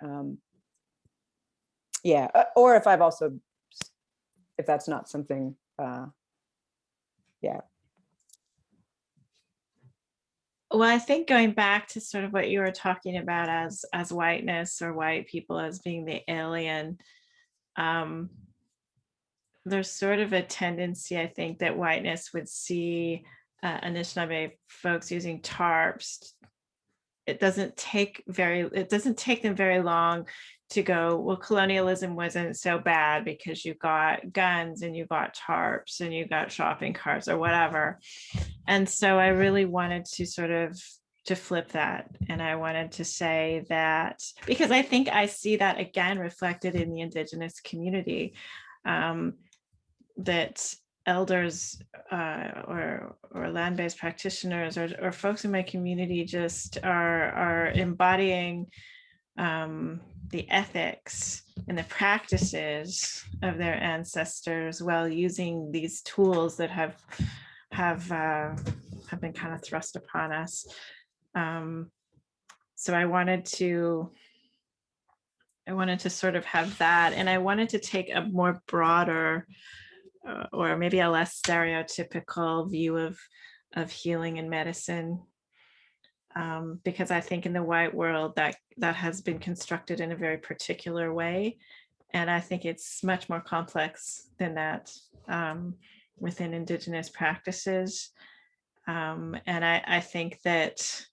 Yeah, or if I've also, if that's not something, yeah.
Well, I think going back to sort of what you were talking about as whiteness, or white people as being the alien, there's sort of a tendency, I think, that whiteness would see Anishinaabe folks using tarps. It doesn't take them very long to go, well, colonialism wasn't so bad because you got guns and you got tarps and you got shopping carts or whatever. And so I really wanted to sort of to flip that. And I wanted to say that, because I think I see that again reflected in the Indigenous community, that elders or land-based practitioners or folks in my community just are embodying the ethics and the practices of their ancestors while using these tools that have been kind of thrust upon us. So I wanted to sort of have that, and I wanted to take a more broader or maybe a less stereotypical view of healing and medicine, because I think in the white world that has been constructed in a very particular way, and I think it's much more complex than that within Indigenous practices, and I think that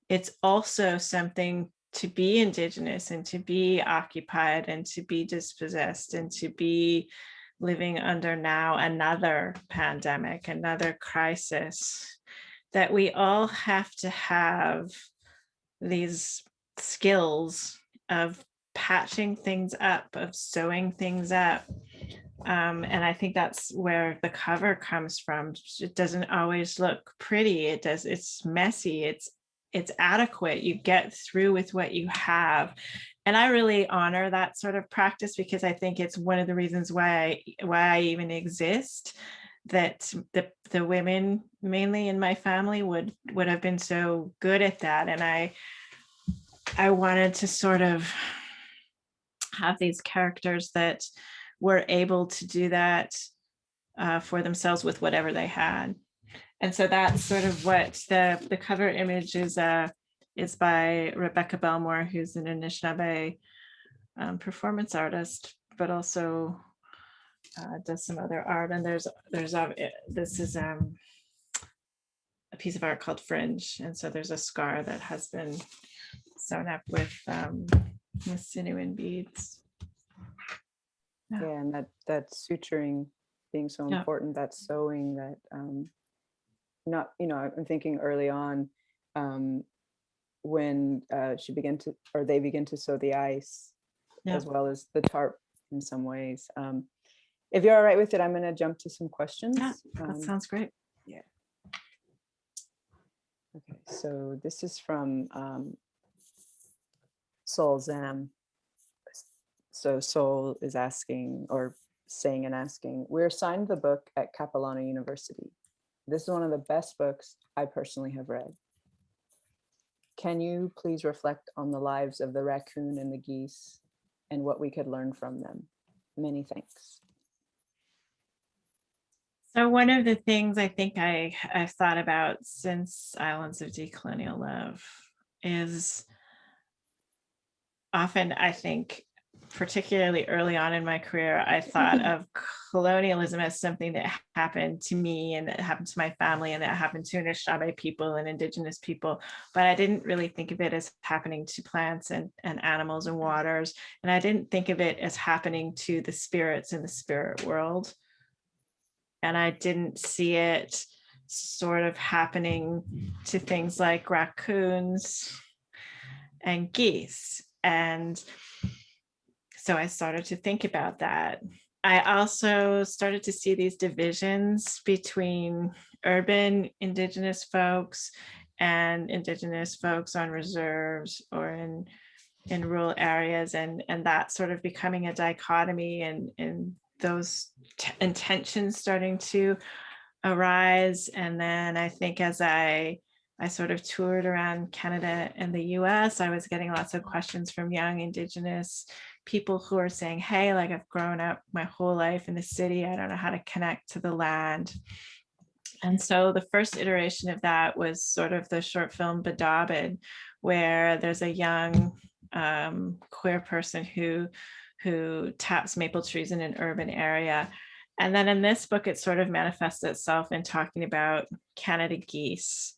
it's also something to be Indigenous and to be occupied and to be dispossessed and to be living under now another pandemic, another crisis, that we all have to have these skills of patching things up, of sewing things up. And I think that's where the cover comes from. It doesn't always look pretty. It's messy. It's adequate. You get through with what you have. And I really honor that sort of practice, because I think it's one of the reasons why I even exist, that the women mainly in my family would have been so good at that. And I wanted to sort of have these characters that were able to do that for themselves with whatever they had. And so that's sort of what the cover image is by Rebecca Belmore, who's an Anishinaabe performance artist, but also does some other art. And this is a piece of art called Fringe. And so there's a scar that has been sewn up with sinew beads.
Yeah, and that suturing being so important, that sewing, that not, you know, I'm thinking early on when they begin to sew the ice, as well as the tarp in some ways. If you're all right with it, I'm going to jump to some questions.
Yeah, that sounds great.
Yeah. Okay, so this is from Sol Zam. So Sol is asking, or saying and asking, we're assigned the book at Capilano University. This is one of the best books I personally have read. Can you please reflect on the lives of the raccoon and the geese and what we could learn from them? Many thanks.
So one of the things I think I've thought about since Islands of Decolonial Love is often, I think, particularly early on in my career, I thought of colonialism as something that happened to me and that happened to my family and that happened to Anishinaabe people and Indigenous people. But I didn't really think of it as happening to plants and animals and waters. And I didn't think of it as happening to the spirits in the spirit world. and I didn't see it sort of happening to things like raccoons and geese. And so I started to think about that. I also started to see these divisions between urban Indigenous folks and Indigenous folks on reserves or in rural areas, and that sort of becoming a dichotomy, and those intentions starting to arise. And then I think as I sort of toured around Canada and the US, I was getting lots of questions from young Indigenous people who are saying, hey, like I've grown up my whole life in the city, I don't know how to connect to the land. And so the first iteration of that was sort of the short film Bedabed, where there's a young queer person who taps maple trees in an urban area. And then in this book, it sort of manifests itself in talking about Canada geese.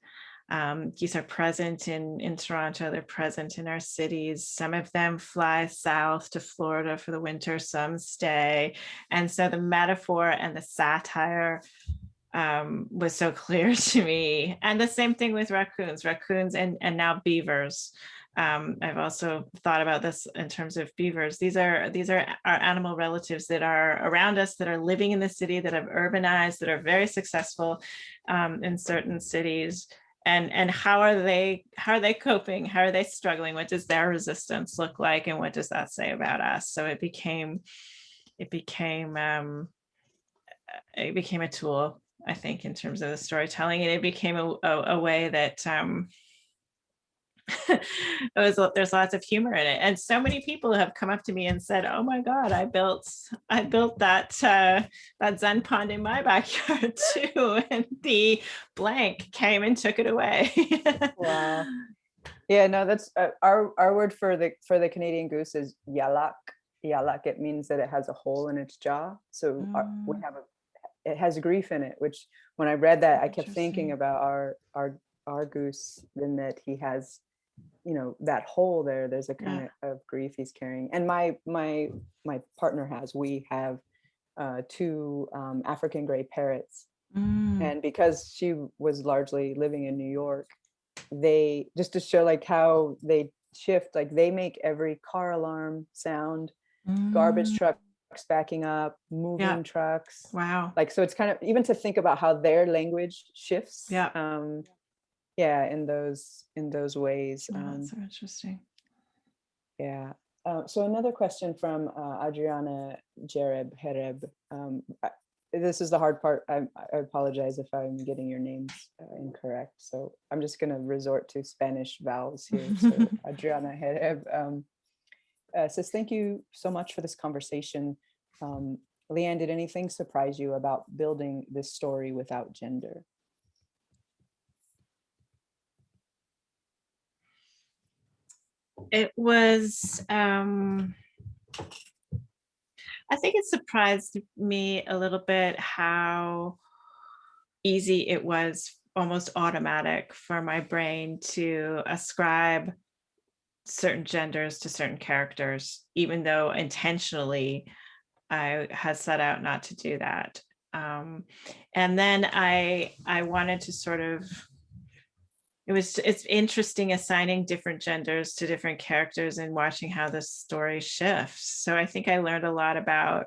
Geese are present in Toronto, they're present in our cities. Some of them fly south to Florida for the winter, some stay. And so the metaphor and the satire was so clear to me. And the same thing with raccoons and now beavers. I've also thought about this in terms of beavers. These are our animal relatives that are around us, that are living in the city, that have urbanized, that are very successful in certain cities. And how are they coping? How are they struggling? What does their resistance look like? And what does that say about us? So it became a tool, I think, in terms of the storytelling, and it became a way that there's lots of humor in it. And so many people have come up to me and said, oh my God, I built that Zen pond in my backyard too. And the blank came and took it away.
Wow. Yeah, no, that's our word for the Canadian goose is yalak. Yalak, it means that it has a hole in its jaw. So it has grief in it, which when I read that, I kept thinking about our goose, in that he has, that hole there. There's a kind of grief he's carrying. And my partner we have 2 African gray parrots. And because she was largely living in New York, they, just to show like how they shift, like they make every car alarm sound, garbage trucks backing up, moving trucks.
Wow.
Like, so it's kind of, even to think about how their language shifts. In those ways.
That's so interesting.
Yeah. So another question from Adriana Hereb. This is the hard part. I apologize if I'm getting your names incorrect. So I'm just going to resort to Spanish vowels here. So Adriana Hereb says, thank you so much for this conversation. Leanne, did anything surprise you about building this story without gender?
It was, I think it surprised me a little bit how easy it was, almost automatic, for my brain to ascribe certain genders to certain characters, even though intentionally I had set out not to do that. And then I wanted to sort of, it's interesting assigning different genders to different characters and watching how the story shifts. So I think I learned a lot about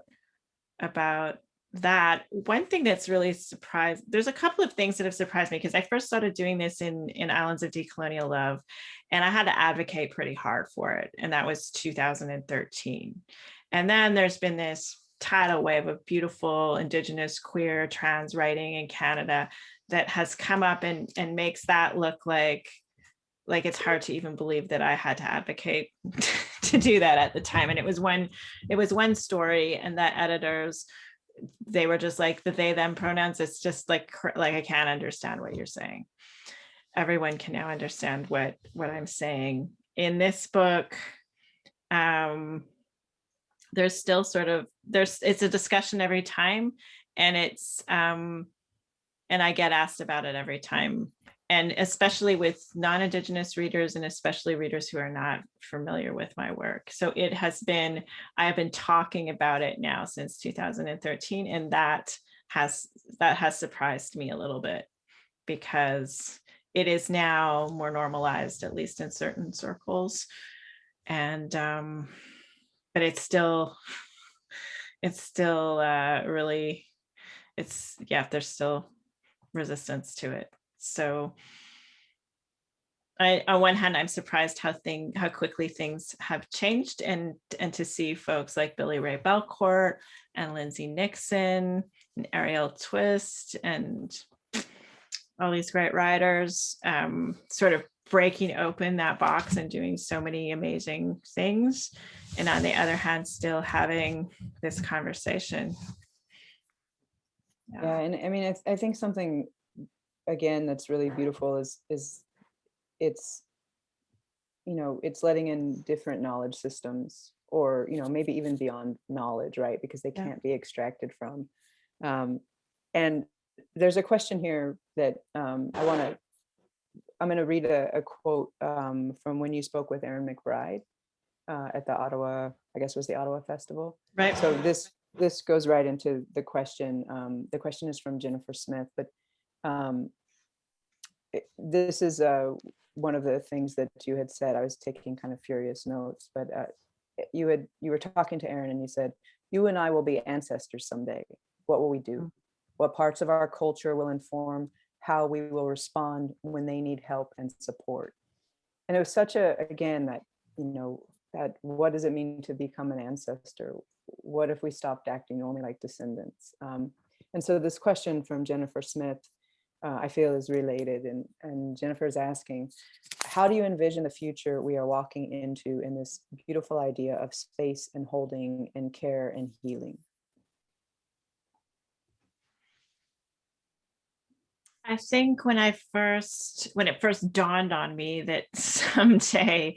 that. One thing that's really surprised, there's a couple of things that have surprised me, because I first started doing this in Islands of Decolonial Love, and I had to advocate pretty hard for it. And that was 2013. And then there's been this tidal wave of beautiful Indigenous, queer, trans writing in Canada that has come up and makes that look like it's hard to even believe that I had to advocate to do that at the time. And it was one story, and the editors, they were just like, the they them pronouns, it's just like I can't understand what you're saying. Everyone can now understand what I'm saying. In this book, there's still it's a discussion every time, and it's and I get asked about it every time, and especially with non-Indigenous readers, and especially readers who are not familiar with my work. So I have been talking about it now since 2013, and that has surprised me a little bit, because it is now more normalized, at least in certain circles. And but it's still really, there's still resistance to it. So on one hand, I'm surprised how quickly things have changed, and to see folks like Billy Ray Belcourt and Lindsay Nixon and Ariel Twist and all these great writers sort of breaking open that box and doing so many amazing things. And on the other hand, still having this conversation.
Yeah, and I mean, I think something, again, that's really beautiful is it's, you know, it's letting in different knowledge systems, or, you know, maybe even beyond knowledge, right? Because they can't be extracted from. And there's a question here that I'm going to read a quote from when you spoke with Aaron McBride at the Ottawa, I guess it was the Ottawa Festival.
Right.
So this goes right into the question. The question is from Jennifer Smith, but this is one of the things that you had said. I was taking kind of furious notes, but you were talking to Aaron and you said, "You and I will be ancestors someday. What will we do? What parts of our culture will inform how we will respond when they need help and support?" And it was such again, that, you know, that what does it mean to become an ancestor? What if we stopped acting only like descendants? And so this question from Jennifer Smith, I feel, is related. And Jennifer is asking, how do you envision the future we are walking into in this beautiful idea of space and holding and care and healing?
I think when it first dawned on me that someday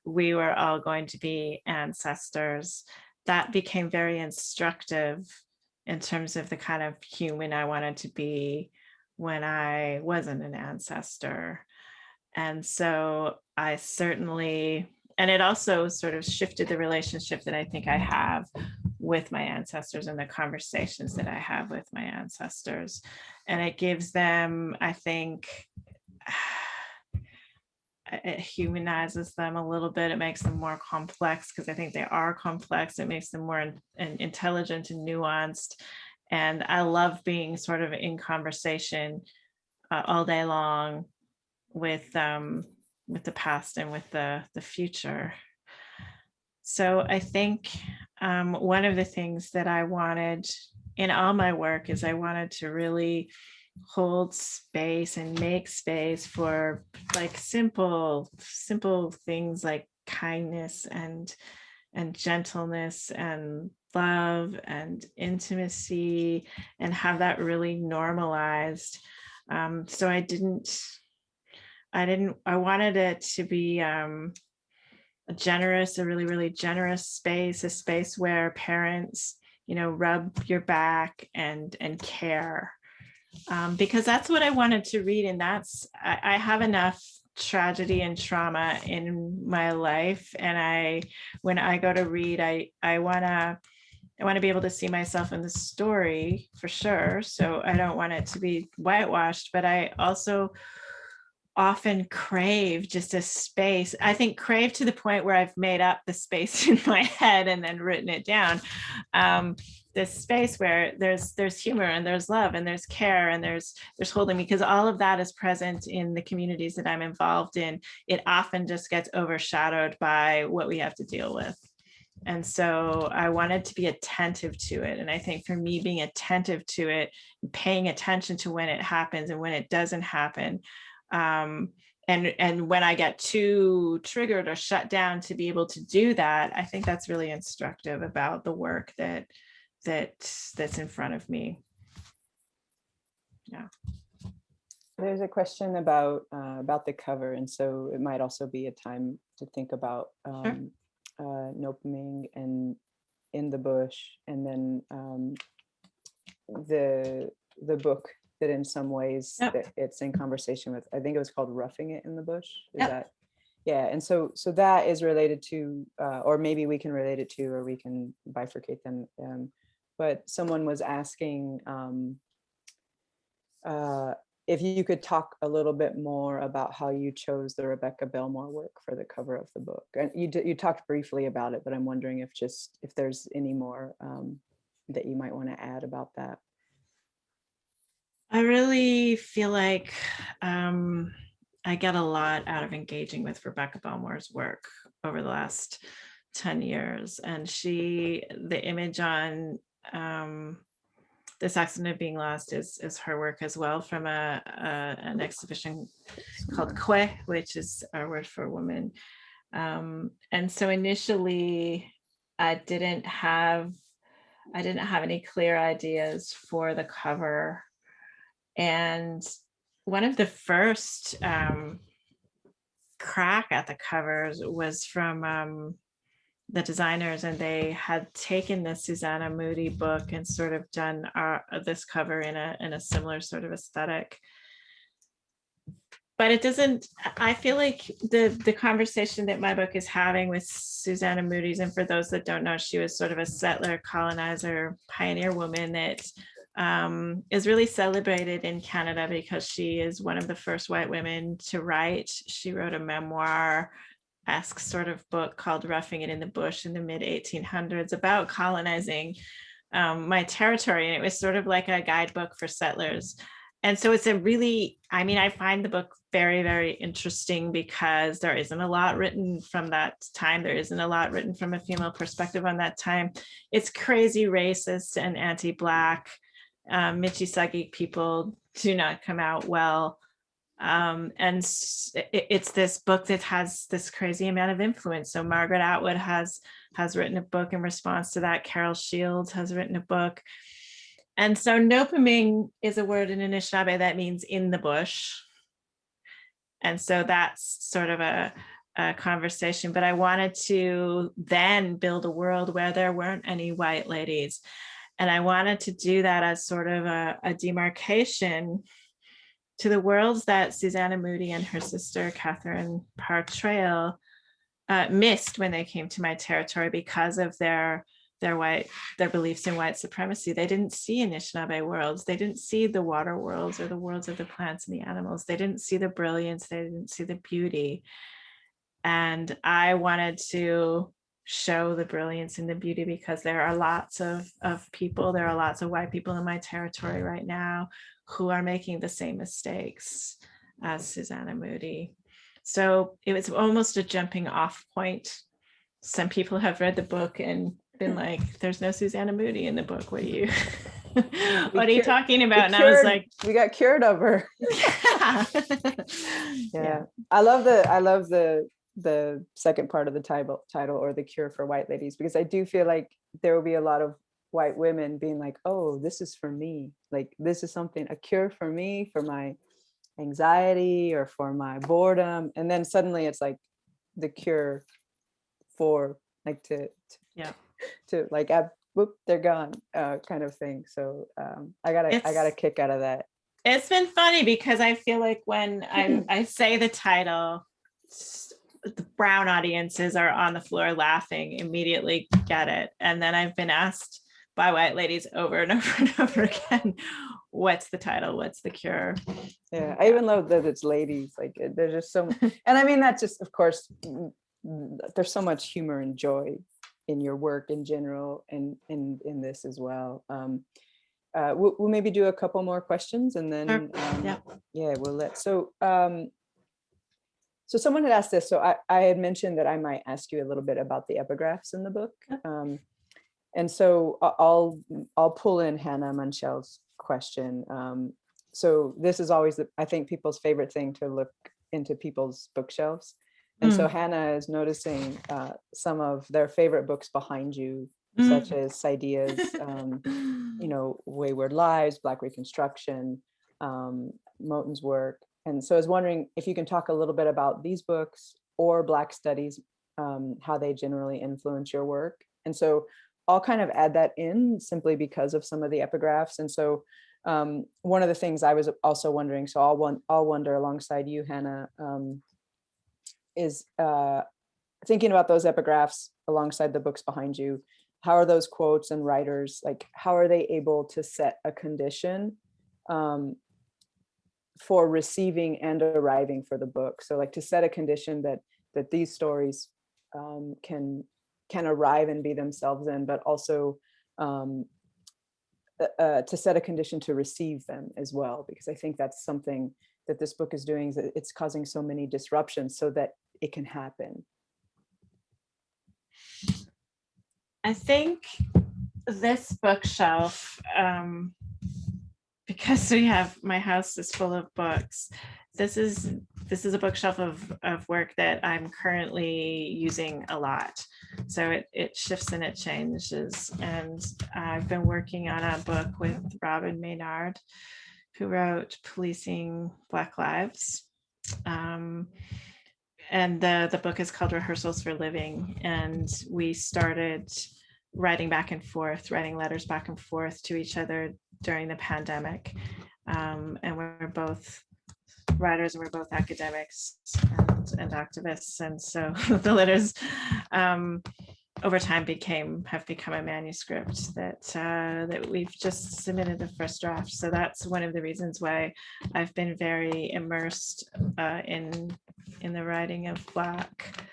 we were all going to be ancestors, that became very instructive in terms of the kind of human I wanted to be when I wasn't an ancestor. And so I certainly, and it also sort of shifted the relationship that I think I have with my ancestors and the conversations that I have with my ancestors. And it gives them, I think, it humanizes them a little bit. It makes them more complex, because I think they are complex. It makes them more intelligent and nuanced. And I love being sort of in conversation all day long with the past and with the future. So I think one of the things that I wanted in all my work is I wanted to really hold space and make space for like simple things like kindness and gentleness and love and intimacy, and have that really normalized. So I wanted it to be a really, really generous space, a space where parents, you know, rub your back and care, because that's what I wanted to read. And I have enough tragedy and trauma in my life, and when I go to read, I want to be able to see myself in the story, for sure. So I don't want it to be whitewashed, but I also often crave just a space. I think crave to the point where I've made up the space in my head and then written it down. This space where there's humor and there's love and there's care and there's holding, because all of that is present in the communities that I'm involved in. It often just gets overshadowed by what we have to deal with. And so I wanted to be attentive to it. And I think for me, being attentive to it, paying attention to when it happens and when it doesn't happen, and when I get too triggered or shut down to be able to do that, I think that's really instructive about the work that's in front of me. Yeah.
There's a question about the cover, and so it might also be a time to think about Noopiming and In the Bush, and then the book that in some ways that it's in conversation with. I think it was called Roughing It in the Bush. Is that? Yeah, and so that is related to, or maybe we can relate it to, or we can bifurcate them. but someone was asking if you could talk a little bit more about how you chose the Rebecca Belmore work for the cover of the book. And you talked briefly about it, but I'm wondering if there's any more that you might want to add about that.
I really feel like I get a lot out of engaging with Rebecca Belmore's work over the last 10 years. And the image on This Accident of Being Lost is her work as well, from an exhibition called Que, which is our word for woman. And so initially I didn't have any clear ideas for the cover. And one of the first crack at the covers was from the designers, and they had taken the Susanna Moody book and sort of done this cover in a similar sort of aesthetic. But it doesn't, I feel like the conversation that my book is having with Susanna Moody's, and for those that don't know, she was sort of a settler, colonizer, pioneer woman that is really celebrated in Canada because she is one of the first white women to write. She wrote a memoir-esque sort of book called Roughing It in the Bush in the mid 1800s about colonizing my territory. And it was sort of like a guidebook for settlers. And so it's I find the book very, very interesting because there isn't a lot written from that time. There isn't a lot written from a female perspective on that time. It's crazy racist and anti-Black. Michi Saagiig people do not come out well. And it's this book that has this crazy amount of influence. So Margaret Atwood has written a book in response to that. Carol Shields has written a book. And so Noopiming is a word in Anishinaabe that means in the bush. And so that's sort of a conversation, but I wanted to then build a world where there weren't any white ladies. And I wanted to do that as sort of a demarcation to the worlds that Susanna Moody and her sister, Catherine Parr Trail, missed when they came to my territory because of their beliefs in white supremacy. They didn't see Anishinaabe worlds. They didn't see the water worlds or the worlds of the plants and the animals. They didn't see the brilliance. They didn't see the beauty. And I wanted to show the brilliance and the beauty because there are lots of people, there are lots of white people in my territory right now who are making the same mistakes as Susanna Moody. So it was almost a jumping off point. Some people have read the book and been like, there's no Susanna Moody in the book. What are you talking about? And I was like,
we got cured of her. Yeah. I love the second part of the title, or the cure for white ladies, because I do feel like there will be a lot of white women being like, oh, this is for me. Like, this is a cure for me, for my anxiety or for my boredom. And then suddenly it's like the cure for like to like, whoop, they're gone, kind of thing. So I got a kick out of that.
It's been funny because I feel like when I say the title, the brown audiences are on the floor laughing, immediately get it. And then I've been asked by white ladies over and over and over again, what's the title? What's the cure?
Yeah, I even love that it's ladies. Like, there's just so much. And I mean, that's just, of course, there's so much humor and joy in your work in general, and in this as well. We'll maybe do a couple more questions, and then we'll let. So someone had asked this. So I had mentioned that I might ask you a little bit about the epigraphs in the book. And so I'll pull in Hannah Munchel's question. So this is always, I think, people's favorite thing to look into people's bookshelves. And so Hannah is noticing some of their favorite books behind you, such as Saidiya's, Wayward Lives, Black Reconstruction, Moten's work. And so I was wondering if you can talk a little bit about these books or Black studies, how they generally influence your work. And so I'll kind of add that in simply because of some of the epigraphs. And so one of the things I was also wondering, so I'll wonder alongside you, Hannah, is thinking about those epigraphs alongside the books behind you. how are those quotes and writers, like, how are they able to set a condition for receiving and arriving for the book? So like to set a condition that these stories can arrive and be themselves in, but also to set a condition to receive them as well, because I think that's something that this book is doing, is that it's causing so many disruptions so that it can happen.
I think this bookshelf, because my house is full of books, this is a bookshelf of work that I'm currently using a lot. So it shifts and it changes. And I've been working on a book with Robin Maynard, who wrote Policing Black Lives. And the book is called Rehearsals for Living. And we started writing letters back and forth to each other during the pandemic. And we're both writers and we're both academics and activists. And so the letters over time have become a manuscript that we've just submitted the first draft. So that's one of the reasons why I've been very immersed in the writing of Black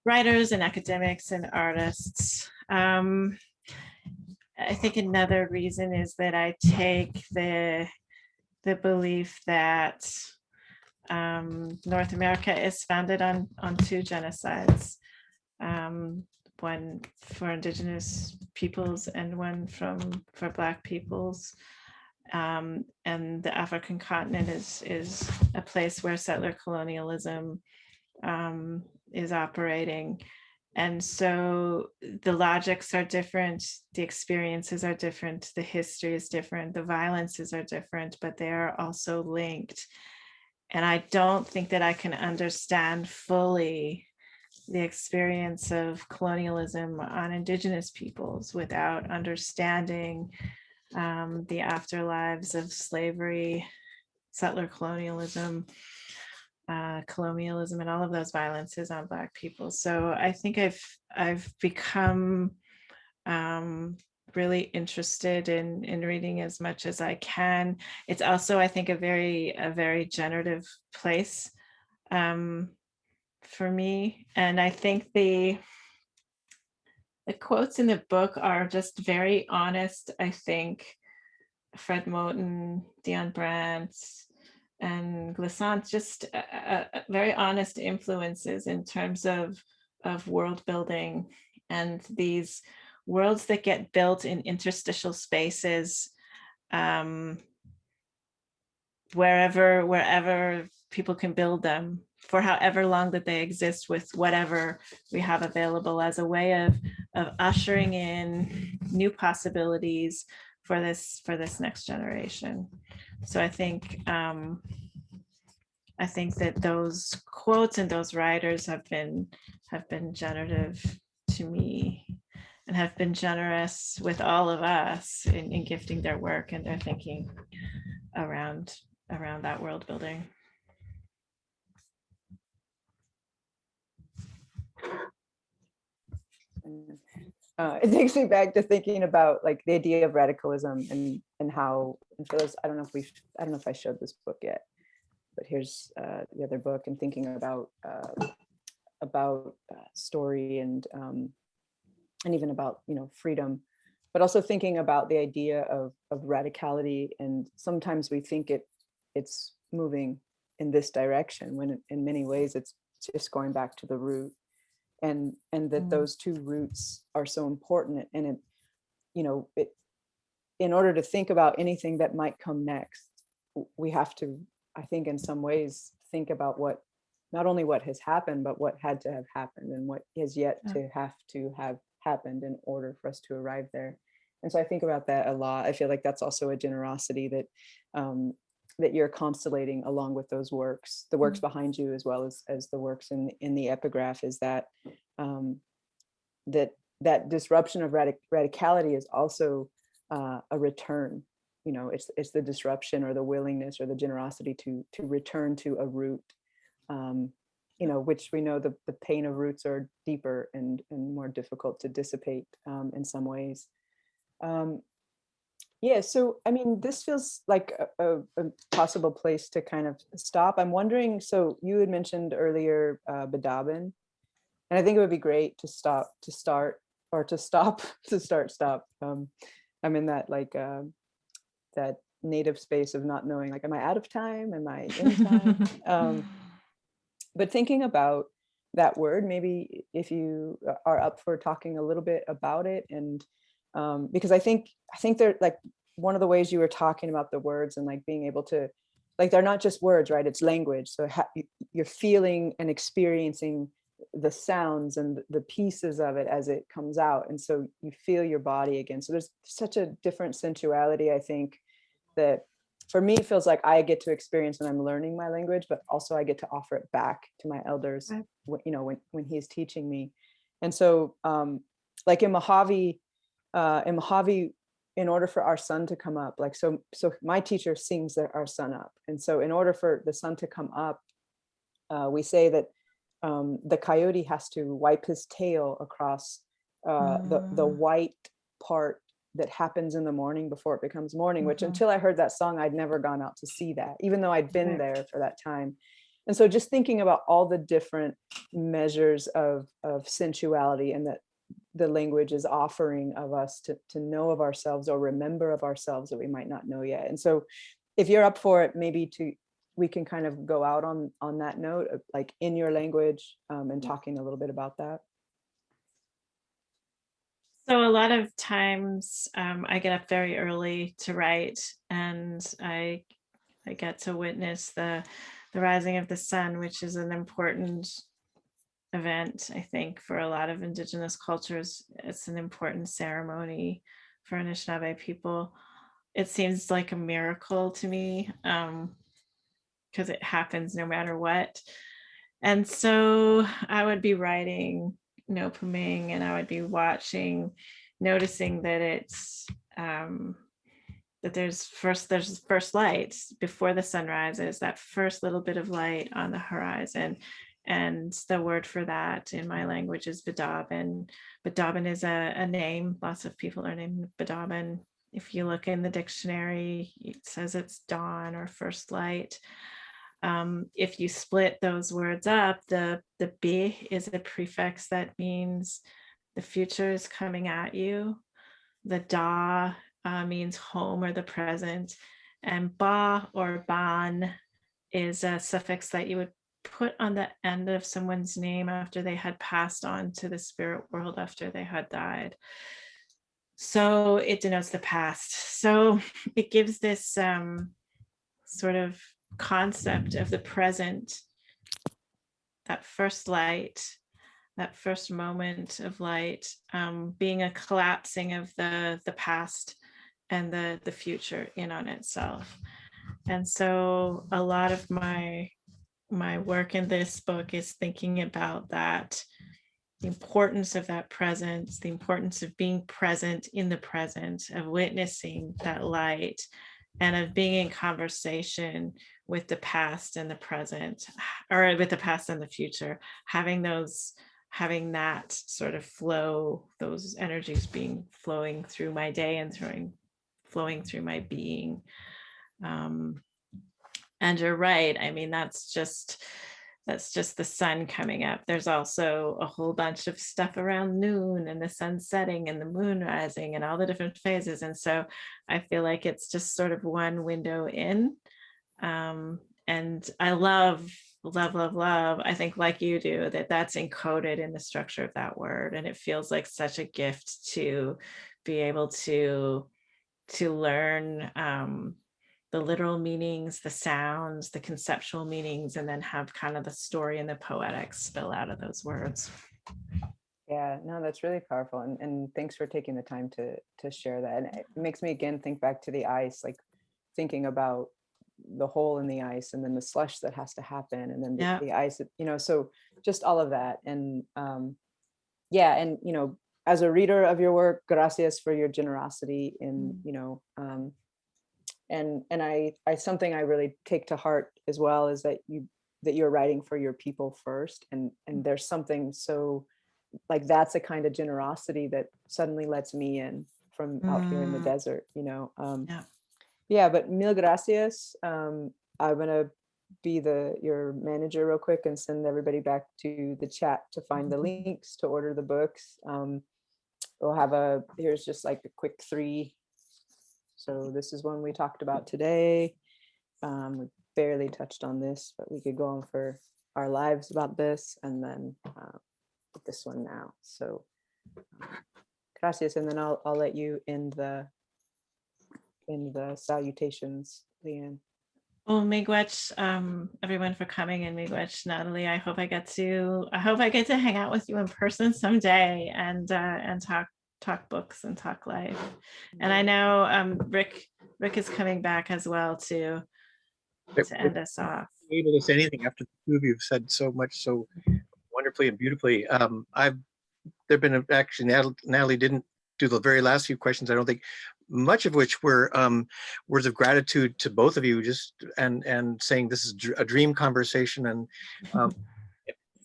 writers and academics and artists. I think another reason is that I take the belief that North America is founded on two genocides, one for Indigenous peoples and one for Black peoples. And the African continent is a place where settler colonialism is operating. And so the logics are different, the experiences are different, the history is different, the violences are different, but they are also linked. And I don't think that I can understand fully the experience of colonialism on Indigenous peoples without understanding the afterlives of slavery, settler colonialism, colonialism, and all of those violences on Black people. So I think I've become really interested in reading as much as I can. It's also, I think, a very generative place for me. And I think the quotes in the book are just very honest. I think Fred Moten, Dionne Brand, and Glissant, just very honest influences in terms of world building and these worlds that get built in interstitial spaces, wherever people can build them for however long that they exist with whatever we have available, as a way of ushering in new possibilities for this next generation. So I think that those quotes and those writers have been generative to me and have been generous with all of us in gifting their work and their thinking around that world building.
It takes me back to thinking about like the idea of radicalism and how, and for those, I don't know if I showed this book yet, but here's the other book, and thinking about story and even about, you know, freedom, but also thinking about the idea of radicality. And sometimes we think it's moving in this direction when in many ways it's just going back to the root, and that those two roots are so important. And it, you know, in order to think about anything that might come next, we have to, I think, in some ways think about not only what has happened, but what had to have happened and what is yet to have happened in order for us to arrive there. And so I think about that a lot. I feel like that's also a generosity that that you're constellating along with those works, the works behind you, as well as the works in the epigraph, is that that disruption of radicality is also a return. You know, it's the disruption or the willingness or the generosity to return to a root which we know the pain of roots are deeper and more difficult to dissipate in some ways. Yeah, so I mean, this feels like a possible place to kind of stop. I'm wondering, so you had mentioned earlier Bedaben, and I think it would be great to stop. I'm in that that native space of not knowing, like, am I out of time? Am I in time? But thinking about that word, maybe if you are up for talking a little bit about it, and because I think they're like one of the ways you were talking about the words and like being able to, like, they're not just words, right? It's language. So you're feeling and experiencing the sounds and the pieces of it as it comes out, and so you feel your body again. So there's such a different sensuality, I think, that for me feels like I get to experience when I'm learning my language, but also I get to offer it back to my elders,
Right.
when he's teaching me. And so like in Mojave, in order for our sun to come up, like, so my teacher sings our sun up. And so in order for the sun to come up, we say that the coyote has to wipe his tail across the white part that happens in the morning before it becomes morning, which until I heard that song, I'd never gone out to see that, even though I'd been there for that time. And so just thinking about all the different measures of sensuality and that the language is offering of us to know of ourselves or remember of ourselves that we might not know yet. And so if you're up for it, maybe we can kind of go out on that note of, like, in your language, and talking a little bit about that.
So a lot of times I get up very early to write, and I get to witness the rising of the sun, which is an important event, I think, for a lot of Indigenous cultures. It's an important ceremony for Anishinaabe people. It seems like a miracle to me, because it happens no matter what. And so I would be writing Noopiming, and I would be noticing that it's that there's first light before the sun rises, that first little bit of light on the horizon. And the word for that in my language is Bedaben. Bedaben is a name. Lots of people are named Bedaben. If you look in the dictionary, it says it's dawn or first light. If you split those words up, the be is a prefix that means the future is coming at you. The da means home or the present, and ba or ban is a suffix that you would put on the end of someone's name after they had passed on to the spirit world, after they had died. So it denotes the past. So it gives this sort of concept of the present, that first light, that first moment of light, being a collapsing of the past and the future in on itself. And so a lot of my work in this book is thinking about that, the importance of that presence, the importance of being present in the present, of witnessing that light, and of being in conversation with the past and the present, or with the past and the future, having that sort of flow, those energies flowing through my day and flowing through my being. And you're right. I mean, that's just the sun coming up. There's also a whole bunch of stuff around noon and the sun setting and the moon rising and all the different phases. And so I feel like it's just sort of one window in. And I love, I think, like you do, that's encoded in the structure of that word. And it feels like such a gift to be able to learn the literal meanings, the sounds, the conceptual meanings, and then have kind of the story and the poetic spill out of those words.
Yeah, no, that's really powerful. And thanks for taking the time to share that. And it makes me again think back to the ice, like thinking about the hole in the ice and then the slush that has to happen, and then the ice, so just all of that. And yeah, and as a reader of your work, gracias for your generosity in and I something I really take to heart as well is that you that you're writing for your people first, and there's something so like that's a kind of generosity that suddenly lets me in from out here in the desert, you know. Yeah, but mil gracias. I'm gonna be your manager real quick and send everybody back to the chat to find the links to order the books. We'll have here's just like a quick 3. So this is one we talked about today. We barely touched on this, but we could go on for our lives about this, and then this one now. So gracias, and then I'll let you end the salutations, Leanne.
Well, miigwech, everyone for coming, and miigwech, Natalie. I hope I get to hang out with you in person someday and talk books and talk life. And I know Rick is coming back as well to end us off.
Able to say anything after the two of you have said so much so wonderfully and beautifully. There've been actually Natalie didn't do the very last few questions, I don't think, much of which were words of gratitude to both of you, just and saying this is a dream conversation, and you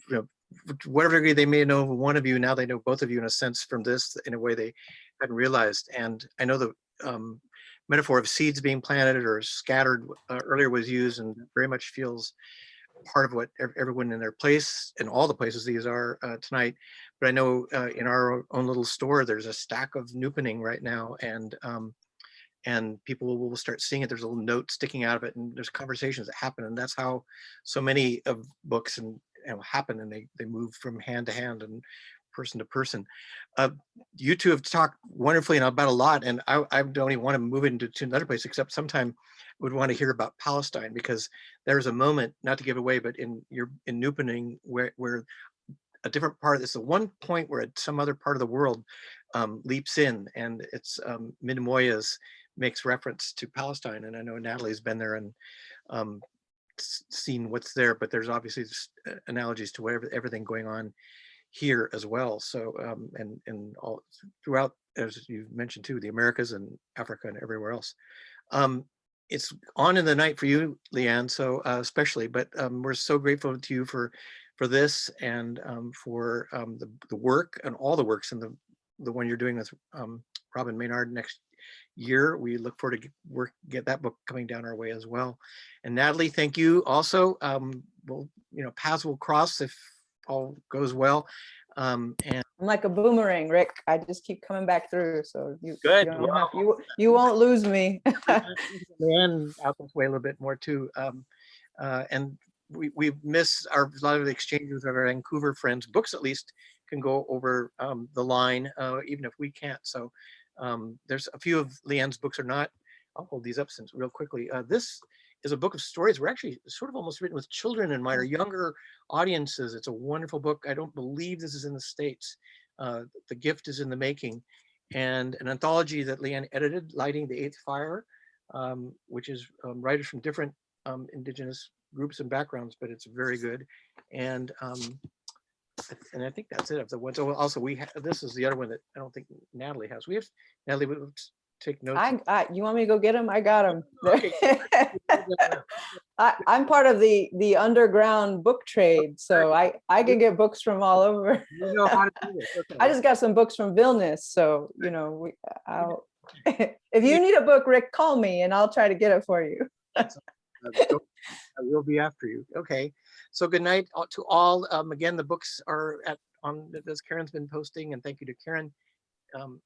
know, whatever degree they may know one of you, now they know both of you in a sense from this in a way they hadn't realized. And I know the metaphor of seeds being planted or scattered earlier was used, and very much feels part of what everyone in their place and all the places these are tonight. But I know in our own little store, there's a stack of Noopiming right now, and people will start seeing it. There's a little note sticking out of it, and there's conversations that happen, and that's how so many of books and happen, and they move from hand to hand and person to person. You two have talked wonderfully and about a lot, and I don't even want to move into another place, except sometime would want to hear about Palestine, because there's a moment, not to give away, but in Noopiming where a different part of this, the one point where some other part of the world leaps in, and it's Midmoyas makes reference to Palestine, and I know Natalie's been there and seen what's there, but there's obviously analogies to everything going on here as well. So and all throughout, as you mentioned too, the Americas and Africa and everywhere else. It's on in the night for you, Leanne, so especially, but we're so grateful to you for this, and for the work and all the works, and the one you're doing with Robin Maynard next year. We look forward to get that book coming down our way as well. And Natalie, thank you also. We'll, paths will cross if all goes well. And
I'm like a boomerang, Rick. I just keep coming back through. So you won't lose me.
And out this way a little bit more too. And we miss a lot of the exchanges with our Vancouver friends. Books at least can go over the line, even if we can't. So there's a few of Leanne's books are not. I'll hold these up since real quickly. This is a book of stories. We're actually sort of almost written with children in mind, or younger audiences. It's a wonderful book. I don't believe this is in the States. The gift is in the making, and an anthology that Leanne edited, Lighting the Eighth Fire, which is writers from different Indigenous groups and backgrounds, but it's very good. And I think that's it of the ones. Oh, also this is the other one that I don't think Natalie has. We have Natalie. We'll take notes.
You want me to go get them? I got them.
Okay.
I'm part of the underground book trade, so I can get books from all over.
You know how to do this. Okay.
I just got some books from Vilnius, so if you need a book, Rick, call me and I'll try to get it for you.
I will be after you. Okay. So good night to all. Again, the books are as Karen's been posting, and thank you to Karen.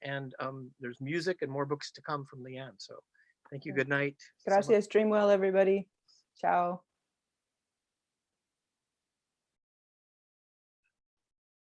And there's music and more books to come from Leanne. So thank you. Good night.
Gracias. Dream well, everybody. Ciao.